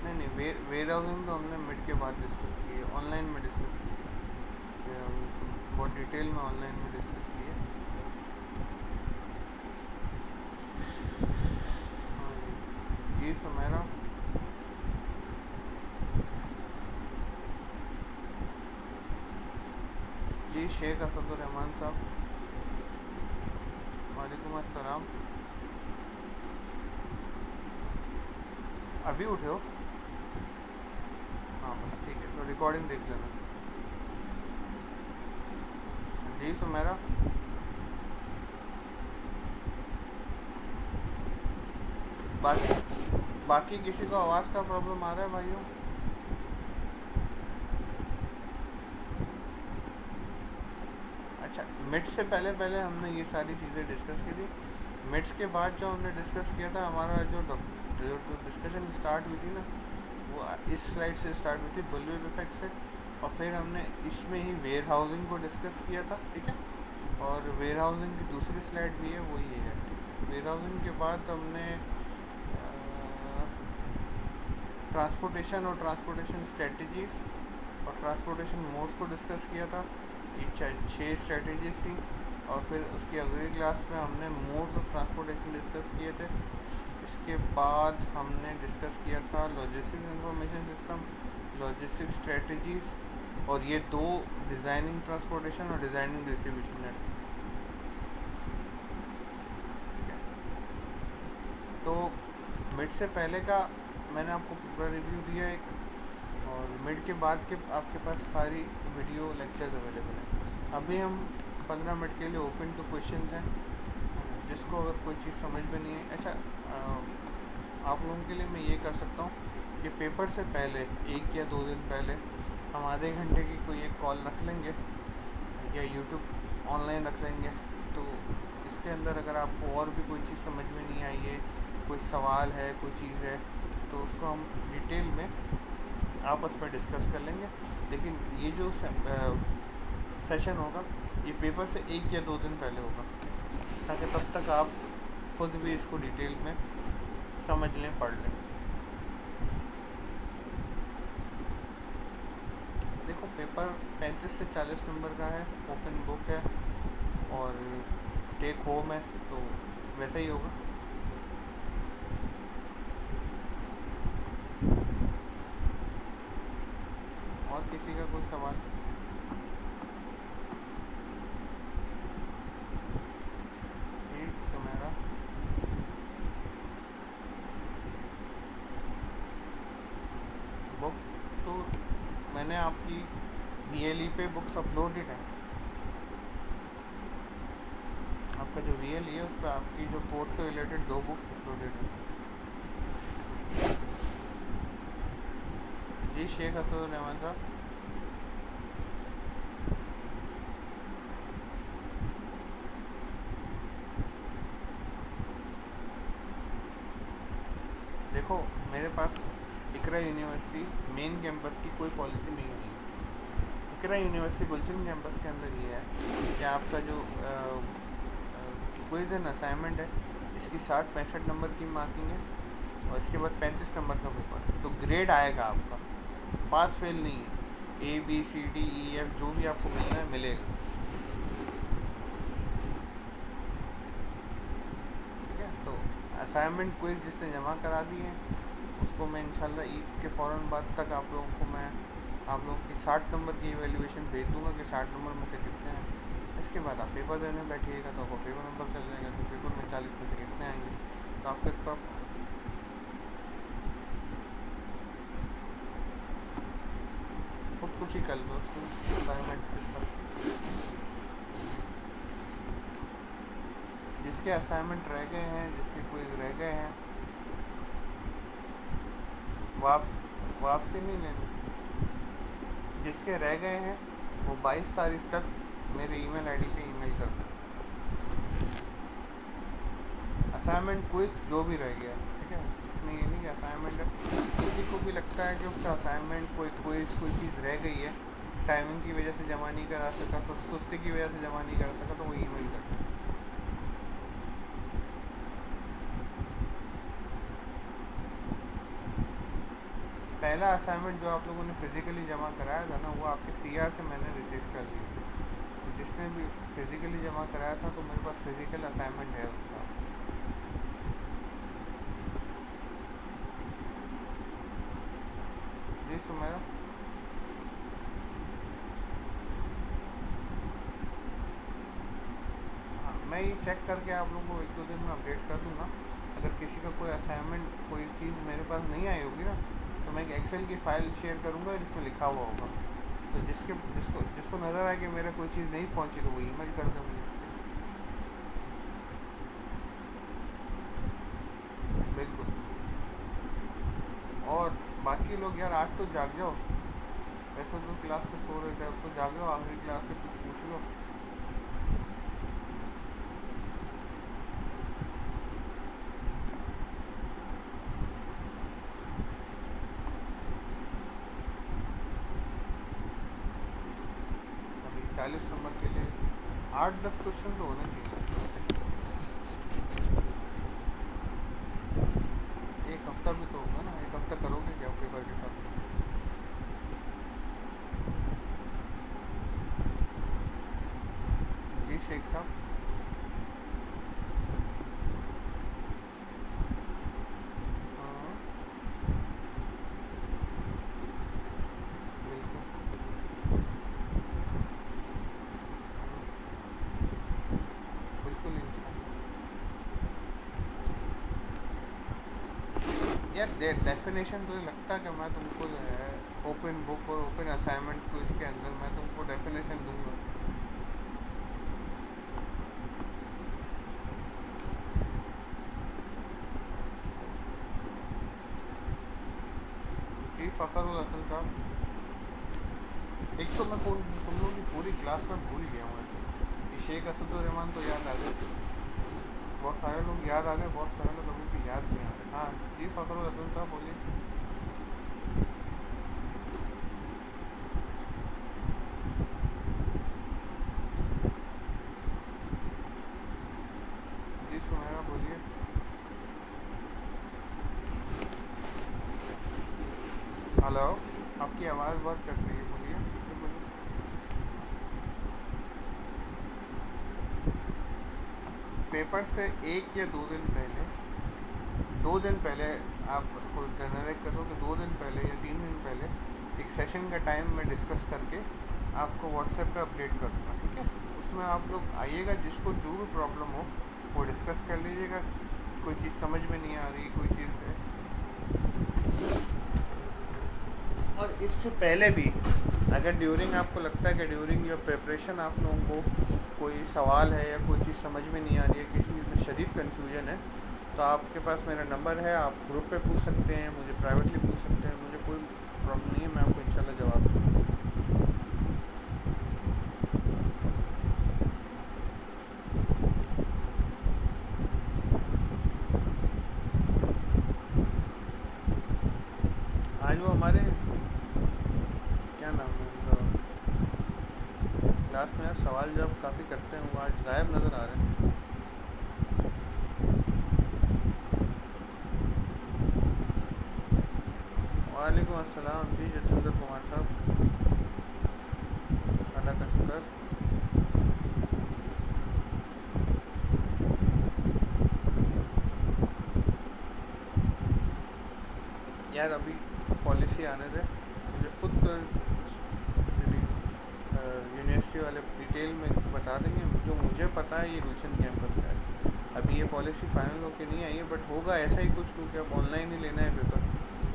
नहीं, वेयर हाउसिंग तो हमने मिड के बाद डिस्कस की है, ऑनलाइन में डिस्कस की है, बहुत डिटेल में ऑनलाइन में डिस्कस की है। हाँ जी सुमेरा, जी शेख असदुर्रहमान साहब, वालेकुम अस्सलाम। अभी उठे हो? हाँ बस ठीक है, तो रिकॉर्डिंग देख लेना। जी सुमेरा, बाकी किसी को आवाज़ का प्रॉब्लम आ रहा है भाइयों? अच्छा, मिड से पहले हमने ये सारी चीज़ें डिस्कस की थी। मिड्स के बाद जो हमने डिस्कस किया था, हमारा जो डिस्कशन स्टार्ट हुई थी ना, वो इस स्लाइड से स्टार्ट हुई थी, बुलियन इफेक्ट से, और फिर हमने इसमें ही वेयर हाउसिंग को डिस्कस किया था, ठीक है। और वेयर हाउसिंग की दूसरी स्लाइड भी है, वो ये है। वेयर हाउसिंग के बाद हमने ट्रांसपोर्टेशन और ट्रांसपोर्टेशन स्ट्रेटजीज़ और ट्रांसपोर्टेशन मोड्स को डिस्कस किया था। ये 6 स्ट्रेटजीज थी। और फिर उसकी अगली क्लास में हमने मोड्स ऑफ ट्रांसपोर्टेशन डिस्कस किए थे। इसके बाद हमने डिस्कस किया था logistics information system, logistics strategies, और ये 2 डिज़ाइनिंग ट्रांसपोर्टेशन और डिज़ाइनिंग डिस्ट्रीब्यूशन नेट। तो मिड से पहले का मैंने आपको पूरा रिव्यू दिया एक, और मिड के बाद के आपके पास सारी वीडियो लेक्चर्स अवेलेबल हैं। अभी हम 15 मिनट के लिए ओपन टू क्वेश्चंस हैं, जिसको अगर कोई चीज़ समझ में नहीं है। अच्छा, आप लोगों के लिए मैं ये कर सकता हूँ कि पेपर से पहले 1 या 2 दिन पहले हम आधे घंटे की कोई एक कॉल रख लेंगे या यूट्यूब ऑनलाइन रख लेंगे। तो इसके अंदर अगर आपको और भी कोई चीज़ समझ में नहीं आई है, कोई सवाल है, कोई चीज़ है, तो उसको हम डिटेल में आपस में डिस्कस कर लेंगे। लेकिन ये जो सेशन होगा ये पेपर से 1 या 2 दिन पहले होगा, ताकि तब तक आप खुद भी इसको डिटेल में समझ लें, पढ़ लें। देखो, पेपर 35 से 40 नंबर का है, ओपन बुक है और टेक होम है, तो वैसा ही होगा। और किसी का कोई सवाल? ठीक सुमेरा। बुक तो मैंने आपकी VLE पे बुक्स अपलोडेड है। आपका जो VLE है उस पर आपकी जो कोर्स से रिलेटेड 2 बुक्स अपलोडेड है। जी शेख असद रहमान साहब। देखो, मेरे पास इकरा यूनिवर्सिटी मेन कैंपस की कोई पॉलिसी नहीं है। इकरा यूनिवर्सिटी गुलशन कैंपस के अंदर ये है कि आपका जो क्विज़ एंड असाइनमेंट है, इसकी 60-65 नंबर की मार्किंग है और इसके बाद 35 नंबर का पेपर है। तो ग्रेड आएगा आपका, पास फेल नहीं है। ABCDEF जो भी आपको मिलना है मिलेगा। ठीक है, तो असाइनमेंट क्विज़ जिसने जमा करा दिए हैं उसको मैं इंशाल्लाह ईद के फ़ौरन बाद तक आप लोगों की 60 नंबर की इवैल्यूएशन भेज दूँगा कि 60 नंबर में से कितने हैं। इसके बाद आप पेपर देने बैठिएगा तो आपको पेपर नंबर चल जाएगा, तो पेपर में 40 में से कितने आएंगे तो आपके पास खुदकुशी कर लो उसको असाइनमेंट्स के साथ। जिसके असाइनमेंट रह गए हैं, जिसके क्विज़ रह गए हैं, वापसी नहीं लेनी। जिसके रह गए हैं वो 22 तारीख तक मेरे ईमेल आईडी पे ईमेल कर दें। असाइनमेंट क्विज़ जो भी रह गया, ठीक है, इसमें ये नहीं कि असाइनमेंट है। किसी को भी लगता है कि उसका असाइनमेंट कोई क्विज़ कोई चीज़ रह गई है, टाइमिंग की वजह से जमा नहीं करा सका, सुस्ती की वजह से जमा नहीं करा सका, तो वो ईमेल कर दें। पहला असाइनमेंट जो आप लोगों ने फिज़िकली जमा कराया था ना, वो आपके CR से मैंने रिसीव कर लिया। तो जिसने भी फिज़िकली जमा कराया था तो मेरे पास फिज़िकल असाइनमेंट है उसका। जी सुमेरा। हाँ, मैं ये चेक करके आप लोगों को 1-2 दिन में अपडेट कर दूँगा। अगर किसी का कोई असाइनमेंट कोई चीज़ मेरे पास नहीं आई होगी ना, तो मैं एक एक्सेल की फ़ाइल शेयर करूँगा जिसमें लिखा हुआ होगा। तो जिसको नज़र आए कि मेरा कोई चीज़ नहीं पहुँची तो वो ईमेल कर दें मुझे। बिल्कुल। और बाकी लोग यार आज तो जाग जाओ, वैसे तो क्लास में सो रहे थे, अब तो जाग जाओ, आखिरी क्लास से कुछ पूछ लो। अभी 40 नंबर के लिए 8-10 क्वेश्चन तो होने चाहिए। एक हफ्ता भी तो होगा ना, एक हफ्ता करोगे क्या पेपर के साथ? जी शेख साहब। हाँ बिल्कुल। यार डेफिनेशन तो लगता है कि मैं तुमको जो है ओपन बुक और ओपन असाइनमेंट को इसके अंदर मैं तुमको डेफिनेशन दूंगा। जी फ़खरुल हसन साहब, एक तो मैं तुम लोगों की पूरी क्लास में भूल गया हूँ ऐसे, ये शेख असदुर्रहमान तो याद आ गए, बहुत सारे लोग याद आ गए, बहुत सारे लोगों की याद नहीं आ रहे। हाँ जी फ़खरुल हसन साहब बोलिए। जी सुनैरा बोलिए। हेलो, आपकी आवाज़ बहुत कट रही है, बोलिए फिर बोलिए। पेपर से एक या 2 दिन पहले, 2 दिन पहले आप उसको जनरेट कर दो कि 2 दिन पहले या 3 दिन पहले एक सेशन का टाइम मैं डिस्कस करके आपको व्हाट्सएप पे अपडेट कर दूँगा, ठीक है। उसमें आप लोग आइएगा, जिसको जो भी प्रॉब्लम हो वो डिस्कस कर लीजिएगा। कोई चीज़ समझ में नहीं आ रही, कोई चीज़ है, और इससे पहले भी अगर ड्यूरिंग आपको लगता है कि ड्यूरिंग योर प्रिपरेशन आप लोगों को कोई सवाल है या कोई चीज़ समझ में नहीं आ रही है, किसी चीज़ में शदीद कन्फ्यूजन है, तो आपके पास मेरा नंबर है, आप ग्रुप पे पूछ सकते हैं, मुझे प्राइवेटली पूछ सकते हैं, मुझे कोई प्रॉब्लम नहीं है, मैं आपको इंशाल्लाह जवाब दूँगा। आज वो हमारे क्या नाम है उनका, क्लास में यार सवाल जब काफ़ी करते हैं, वो आज गायब नज़र आ रहे हैं। वालेकुम अस्सलाम जी जतिंदर कुमार साहब, अल्लाह का शुक्र। यार अभी पॉलिसी आने दे, मुझे खुद यूनिवर्सिटी वाले डिटेल में बता देंगे, जो मुझे पता है ये गुलशन कैंपस का है। अभी ये पॉलिसी फाइनल होके नहीं आई है, बट होगा ऐसा ही कुछ, क्योंकि अब ऑनलाइन ही लेना है पेपर,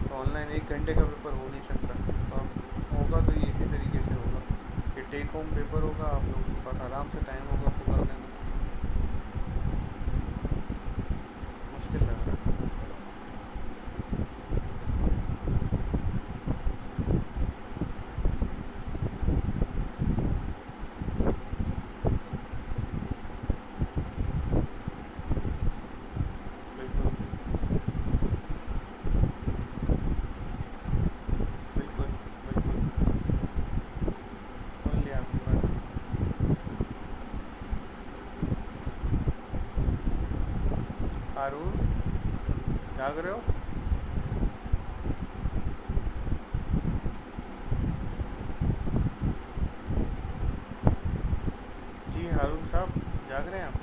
तो ऑनलाइन 1 घंटे का पेपर हो नहीं सकता, तो अब होगा तो ये इसी तरीके से होगा कि टेक होम पेपर होगा, आप लोगों के पास आराम से टाइम होगा उसको कर लेना। मुश्किल लग रहा है। बिल्कुल बिल्कुल बिल्कुल, सुन लिया आपकी बात। हारून, जाग रहे हो? जी हारून साहब, जाग रहे हैं आप?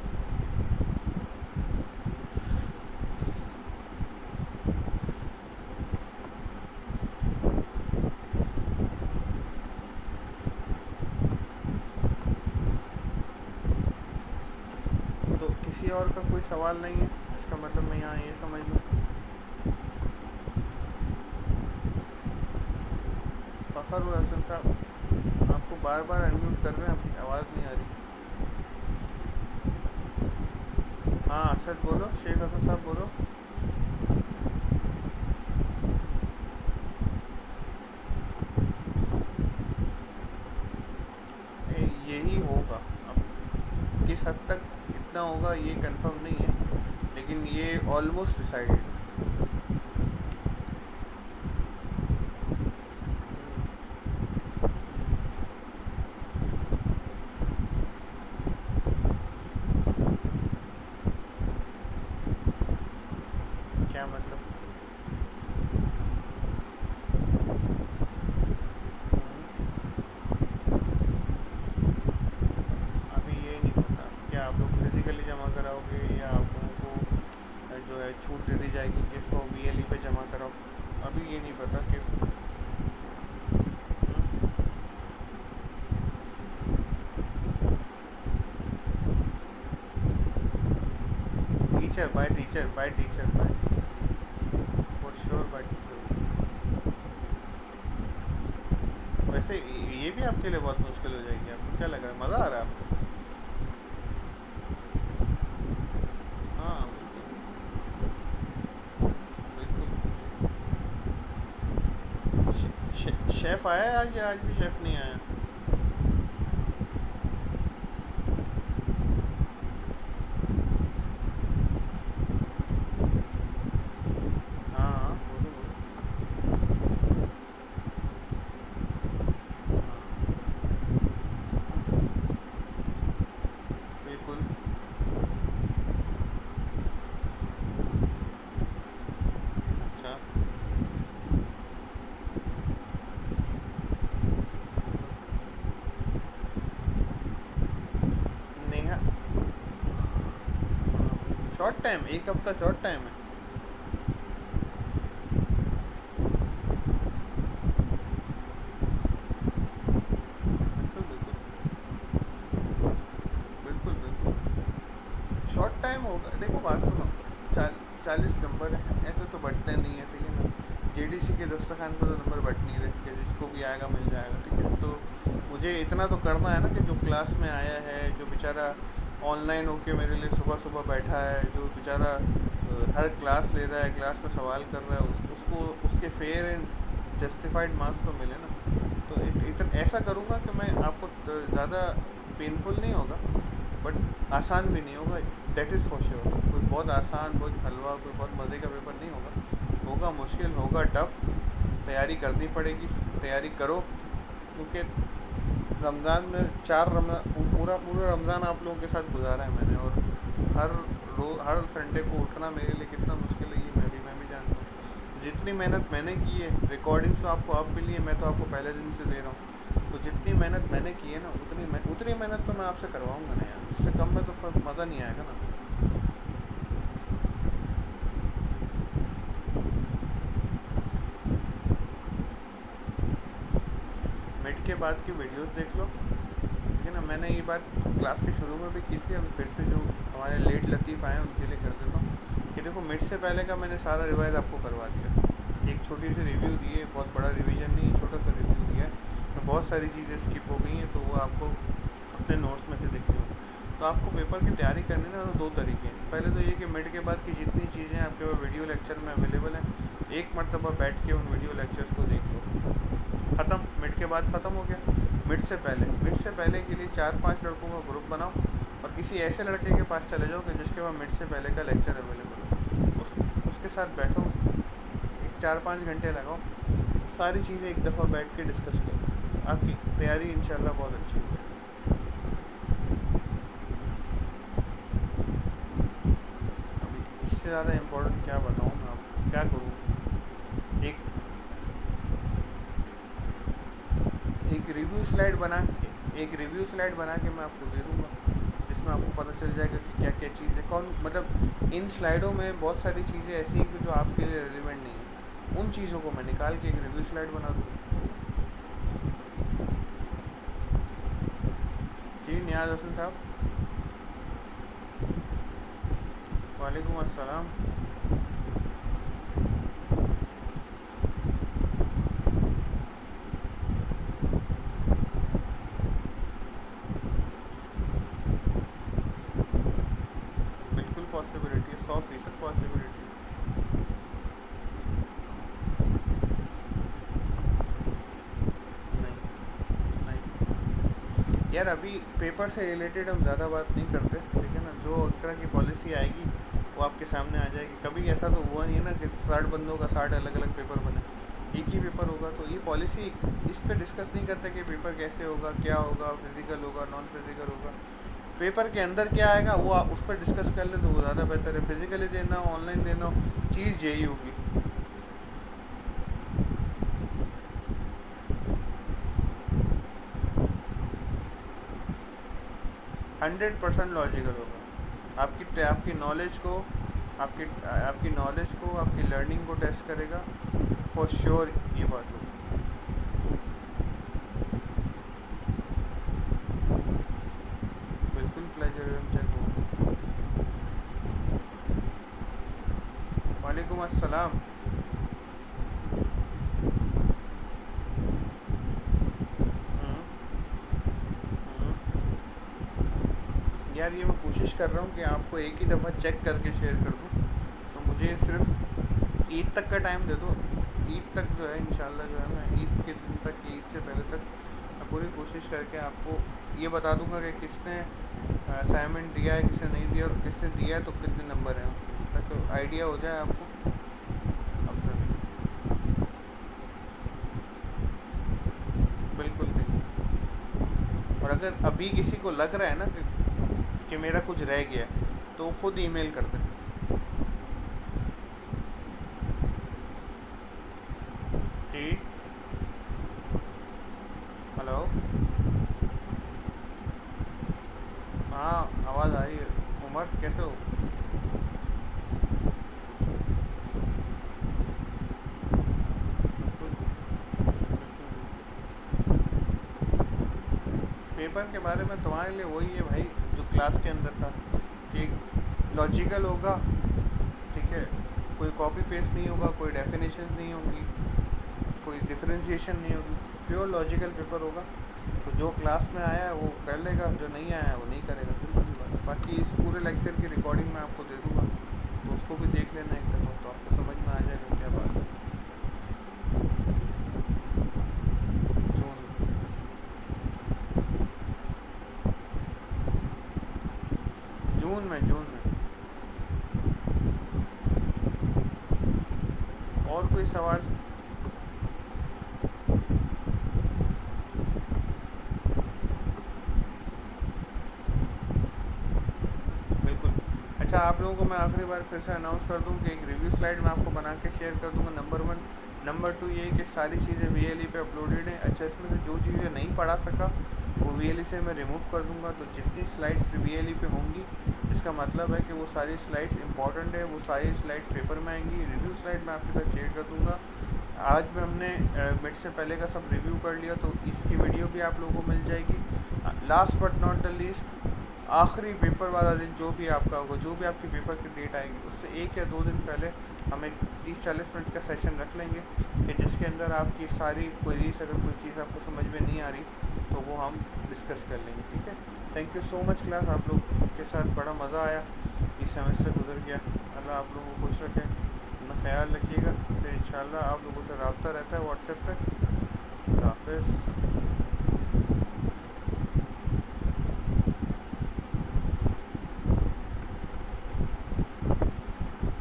तो किसी और का कोई सवाल नहीं है, इसका मतलब मैं यहाँ ये समझ लूँ। फ़खरुल हसन साहब, आपको बार बार अनम्यूट कर रहे हैं, आपकी आवाज़ नहीं आ रही। हाँ असद बोलो, शेख असद साहब बोलो। यही होगा, अब किस हद तक इतना होगा ये कंफर्म नहीं है, लेकिन ये ऑलमोस्ट डिसाइडेड। क्या मतलब? अभी ये नहीं पता, क्या आप लोग फिज़िकली जमा कराओगे या आप लोगों को जो है छूट दे दी जाएगी कि इसको वीएलई पे जमा कराओ, अभी ये नहीं पता कि teacher by teacher by teacher by for sure बात करो। वैसे ये भी आपके लिए बहुत मुश्किल हो जाएगी, आपको क्या लग रहा है, मज़ा आ रहा है आपको? हाँ बिल्कुल। शेफ़ आया है आज या आज भी शेफ़ नहीं आया? हाँ हाँ बोलो बोलो। हाँ बिल्कुल। अच्छा। नेहा, शॉर्ट टाइम, एक हफ्ता शॉर्ट टाइम है। बिल्कुल बिल्कुल। बिल्कुल बिल्कुल शॉर्ट टाइम होगा। देखो बात सुनो, 40 नंबर है, ऐसे तो बटने नहीं है, ठीक है ना। जेडीसी के दस्तरखान पर तो नंबर बट नहीं रहे, कि जिसको भी आएगा मिल जाएगा, ठीक है। तो मुझे इतना तो करना है ना कि जो क्लास में आया है, जो बेचारा ऑनलाइन होके मेरे लिए सुबह सुबह बैठा है, जो बेचारा हर क्लास ले रहा है, क्लास में सवाल कर रहा है, उसको उसके फेयर एंड जस्टिफाइड मार्क्स तो मिले ना। तो ऐसा करूँगा कि मैं आपको ज़्यादा पेनफुल नहीं होगा, बट आसान भी नहीं होगा, दैट इज़ फॉर श्योर। कोई बहुत आसान, बहुत हलवा, कोई बहुत मज़े का पेपर नहीं होगा। होगा मुश्किल, होगा टफ, तैयारी करनी पड़ेगी। तैयारी करो, क्योंकि रमज़ान में पूरा पूरा रमज़ान आप लोगों के साथ गुजारा है मैंने, और हर हर संडे को उठना मेरे लिए कितना मुश्किल है, ये मैं भी जानता हूँ। जितनी मेहनत मैंने की है, रिकॉर्डिंग्स तो आपको अब मिली है, मैं तो आपको पहले दिन से दे रहा हूँ। तो जितनी मेहनत मैंने की है ना, उतनी मेहनत तो मैं आपसे करवाऊँगा ना यार। इससे कम में तो फिर मज़ा नहीं आएगा ना। मिड के बाद की वीडियोस देख लो, ठीक है ना। मैंने ये बात क्लास के शुरू में भी की थी, अभी फिर से जो हमारे लेट लतीफ़ आए हैं उनके लिए कर देता हूँ कि देखो, मिड से पहले का मैंने सारा रिवाइज़ आपको करवा दिया। एक छोटी सी रिव्यू दी है, बहुत बड़ा रिवीजन नहीं, छोटा सा रिव्यू दिया है। तो बहुत सारी चीज़ें स्किप हो गई हैं, तो वो आपको अपने नोट्स में से देखनी होगी। तो आपको पेपर की तैयारी करनी ना, तो दो तरीके हैं। पहले तो ये कि मिड के बाद की जितनी चीज़ें आपके पास वीडियो लेक्चर में अवेलेबल हैं, एक मरतबा बैठ के उन वीडियो लेक्चर्स को देख लो। ख़त्म, मिड के बाद ख़त्म हो गया। मिड से पहले के लिए 4-5 लड़कों का ग्रुप बनाओ, और किसी ऐसे लड़के के पास चले जाओ कि जिसके पास मिड से पहले का लेक्चर अवेलेबल हो, उसके साथ बैठो, 4-5 घंटे लगाओ, सारी चीज़ें एक दफ़ा बैठ के डिस्कस करो, आपकी तैयारी इंशाल्लाह बहुत अच्छी होगी। अभी इससे ज़्यादा इम्पोर्टेंट क्या बताऊँ मैं आपको, क्या करूँ। एक एक रिव्यू स्लाइड बना के मैं आपको दे दूँगा, जिसमें आपको पता चल जाएगा कि क्या क्या चीज़ है, कौन मतलब इन स्लाइडों में बहुत सारी चीज़ें ऐसी हैं कि जो आपके लिए रेलिवेंट नहीं है। उन चीज़ों को मैं निकाल के एक रिव्यू स्लाइड बना दूँगा। जी नियाज़ हसन साहब। वालेकुम अस्सलाम। बिल्कुल पॉसिबिलिटी है, 100% पॉसिबिलिटी है। नहीं नहीं यार, अभी पेपर से रिलेटेड हम ज़्यादा बात नहीं करते, ठीक है ना। जो इस तरह की पॉलिसी आएगी वो आपके सामने आ जाएगी। कभी ऐसा तो हुआ नहीं है ना कि 60 बंदों का 60 अलग अलग पेपर बने, एक ही पेपर होगा। तो ये पॉलिसी इस पे डिस्कस नहीं करते कि पेपर कैसे होगा, क्या होगा, फिज़िकल होगा, नॉन फिज़िकल होगा। पेपर के अंदर क्या आएगा वो आप उस पर डिस्कस कर ले तो वो ज़्यादा बेहतर है। फिज़िकली देना हो, ऑनलाइन देना हो, चीज़ यही होगी। 100% लॉजिकल होगा। आपकी नॉलेज को, आपकी नॉलेज को, आपकी लर्निंग को टेस्ट करेगा, फॉर श्योर ये बात होगी। बिल्कुल प्लेजरिज्म चेक होगा। वालेकुम अस्सलाम। यार ये मैं कोशिश कर रहा हूँ कि आपको एक ही दफ़ा चेक करके शेयर कर दूँ, तो मुझे सिर्फ ईद तक का टाइम दे दो। ईद तक जो है इंशाल्लाह जो है मैं ईद के दिन तक, ईद से पहले तक मैं पूरी कोशिश करके आपको ये बता दूंगा कि किसने असाइनमेंट दिया है, किसने नहीं दिया, और किसने दिया है तो कितने नंबर हैं, ताकि तो आइडिया हो जाए आपको अपना। बिल्कुल भी। और अगर अभी किसी को लग रहा है ना कि मेरा कुछ रह गया, तो खुद ईमेल कर दे। जी। हेलो। हाँ, आवाज़ आ रही है। उमर कैसे हो? बिल्कुल बिल्कुल। पेपर के बारे में तुम्हारे लिए वही है भाई जो क्लास के अंदर था, कि लॉजिकल होगा, ठीक है, कोई कॉपी पेस्ट नहीं होगा, कोई डेफिनेशन नहीं होगी, कोई डिफरेंशिएशन नहीं होगी, प्योर लॉजिकल पेपर होगा। तो जो क्लास में आया है वो कर लेगा, जो नहीं आया है वो नहीं करेगा, सिंपल सी बात है। बाकी इस पूरे लेक्चर की रिकॉर्डिंग मैं आपको दे दूँगा, तो उसको भी देख लेना एक दफ़ा, तो आपको समझ में आ जाएगा क्या बात है। जून। जून में। और कोई सवाल? बिल्कुल। अच्छा, आप लोगों को मैं आखिरी बार फिर से अनाउंस कर दूं कि एक रिव्यू स्लाइड मैं आपको बना के शेयर कर दूंगा, नंबर 1। नंबर 2 ये कि सारी चीज़ें VLE पे अपलोडेड हैं। अच्छा, इसमें से जो चीज़ें नहीं पढ़ा सका वो VLE से मैं रिमूव कर दूंगा, तो जितनी स्लाइड्स VLE पे होंगी, इसका मतलब है कि वो सारी स्लाइड्स इंपॉर्टेंट है, वो सारी स्लाइड्स पेपर में आएंगी। रिव्यू स्लाइड मैं आपके साथ शेयर कर दूँगा। आज में हमने मिड से पहले का सब रिव्यू कर लिया, तो इसकी वीडियो भी आप लोगों को मिल जाएगी। Last but not the least, आखिरी पेपर वाला दिन जो भी आपका होगा, जो भी आपकी पेपर की डेट आएगी, उससे 1 या 2 दिन पहले हम एक 30-40 मिनट का सेशन रख लेंगे, कि जिसके अंदर आपकी सारी क्वेरीज, अगर कोई चीज़ आपको समझ में नहीं आ रही तो वो हम डिस्कस कर लेंगे, ठीक है। Thank you so much class, आप लोग के साथ बड़ा मज़ा आया, ये सेमेस्टर गुजर गया। अल्लाह आप लोगों को खुश रखे, अपना ख्याल रखिएगा। फिर इंशाल्लाह आप लोगों से रब्ता रहता है व्हाट्सएप पे। खुदा हाफिज़।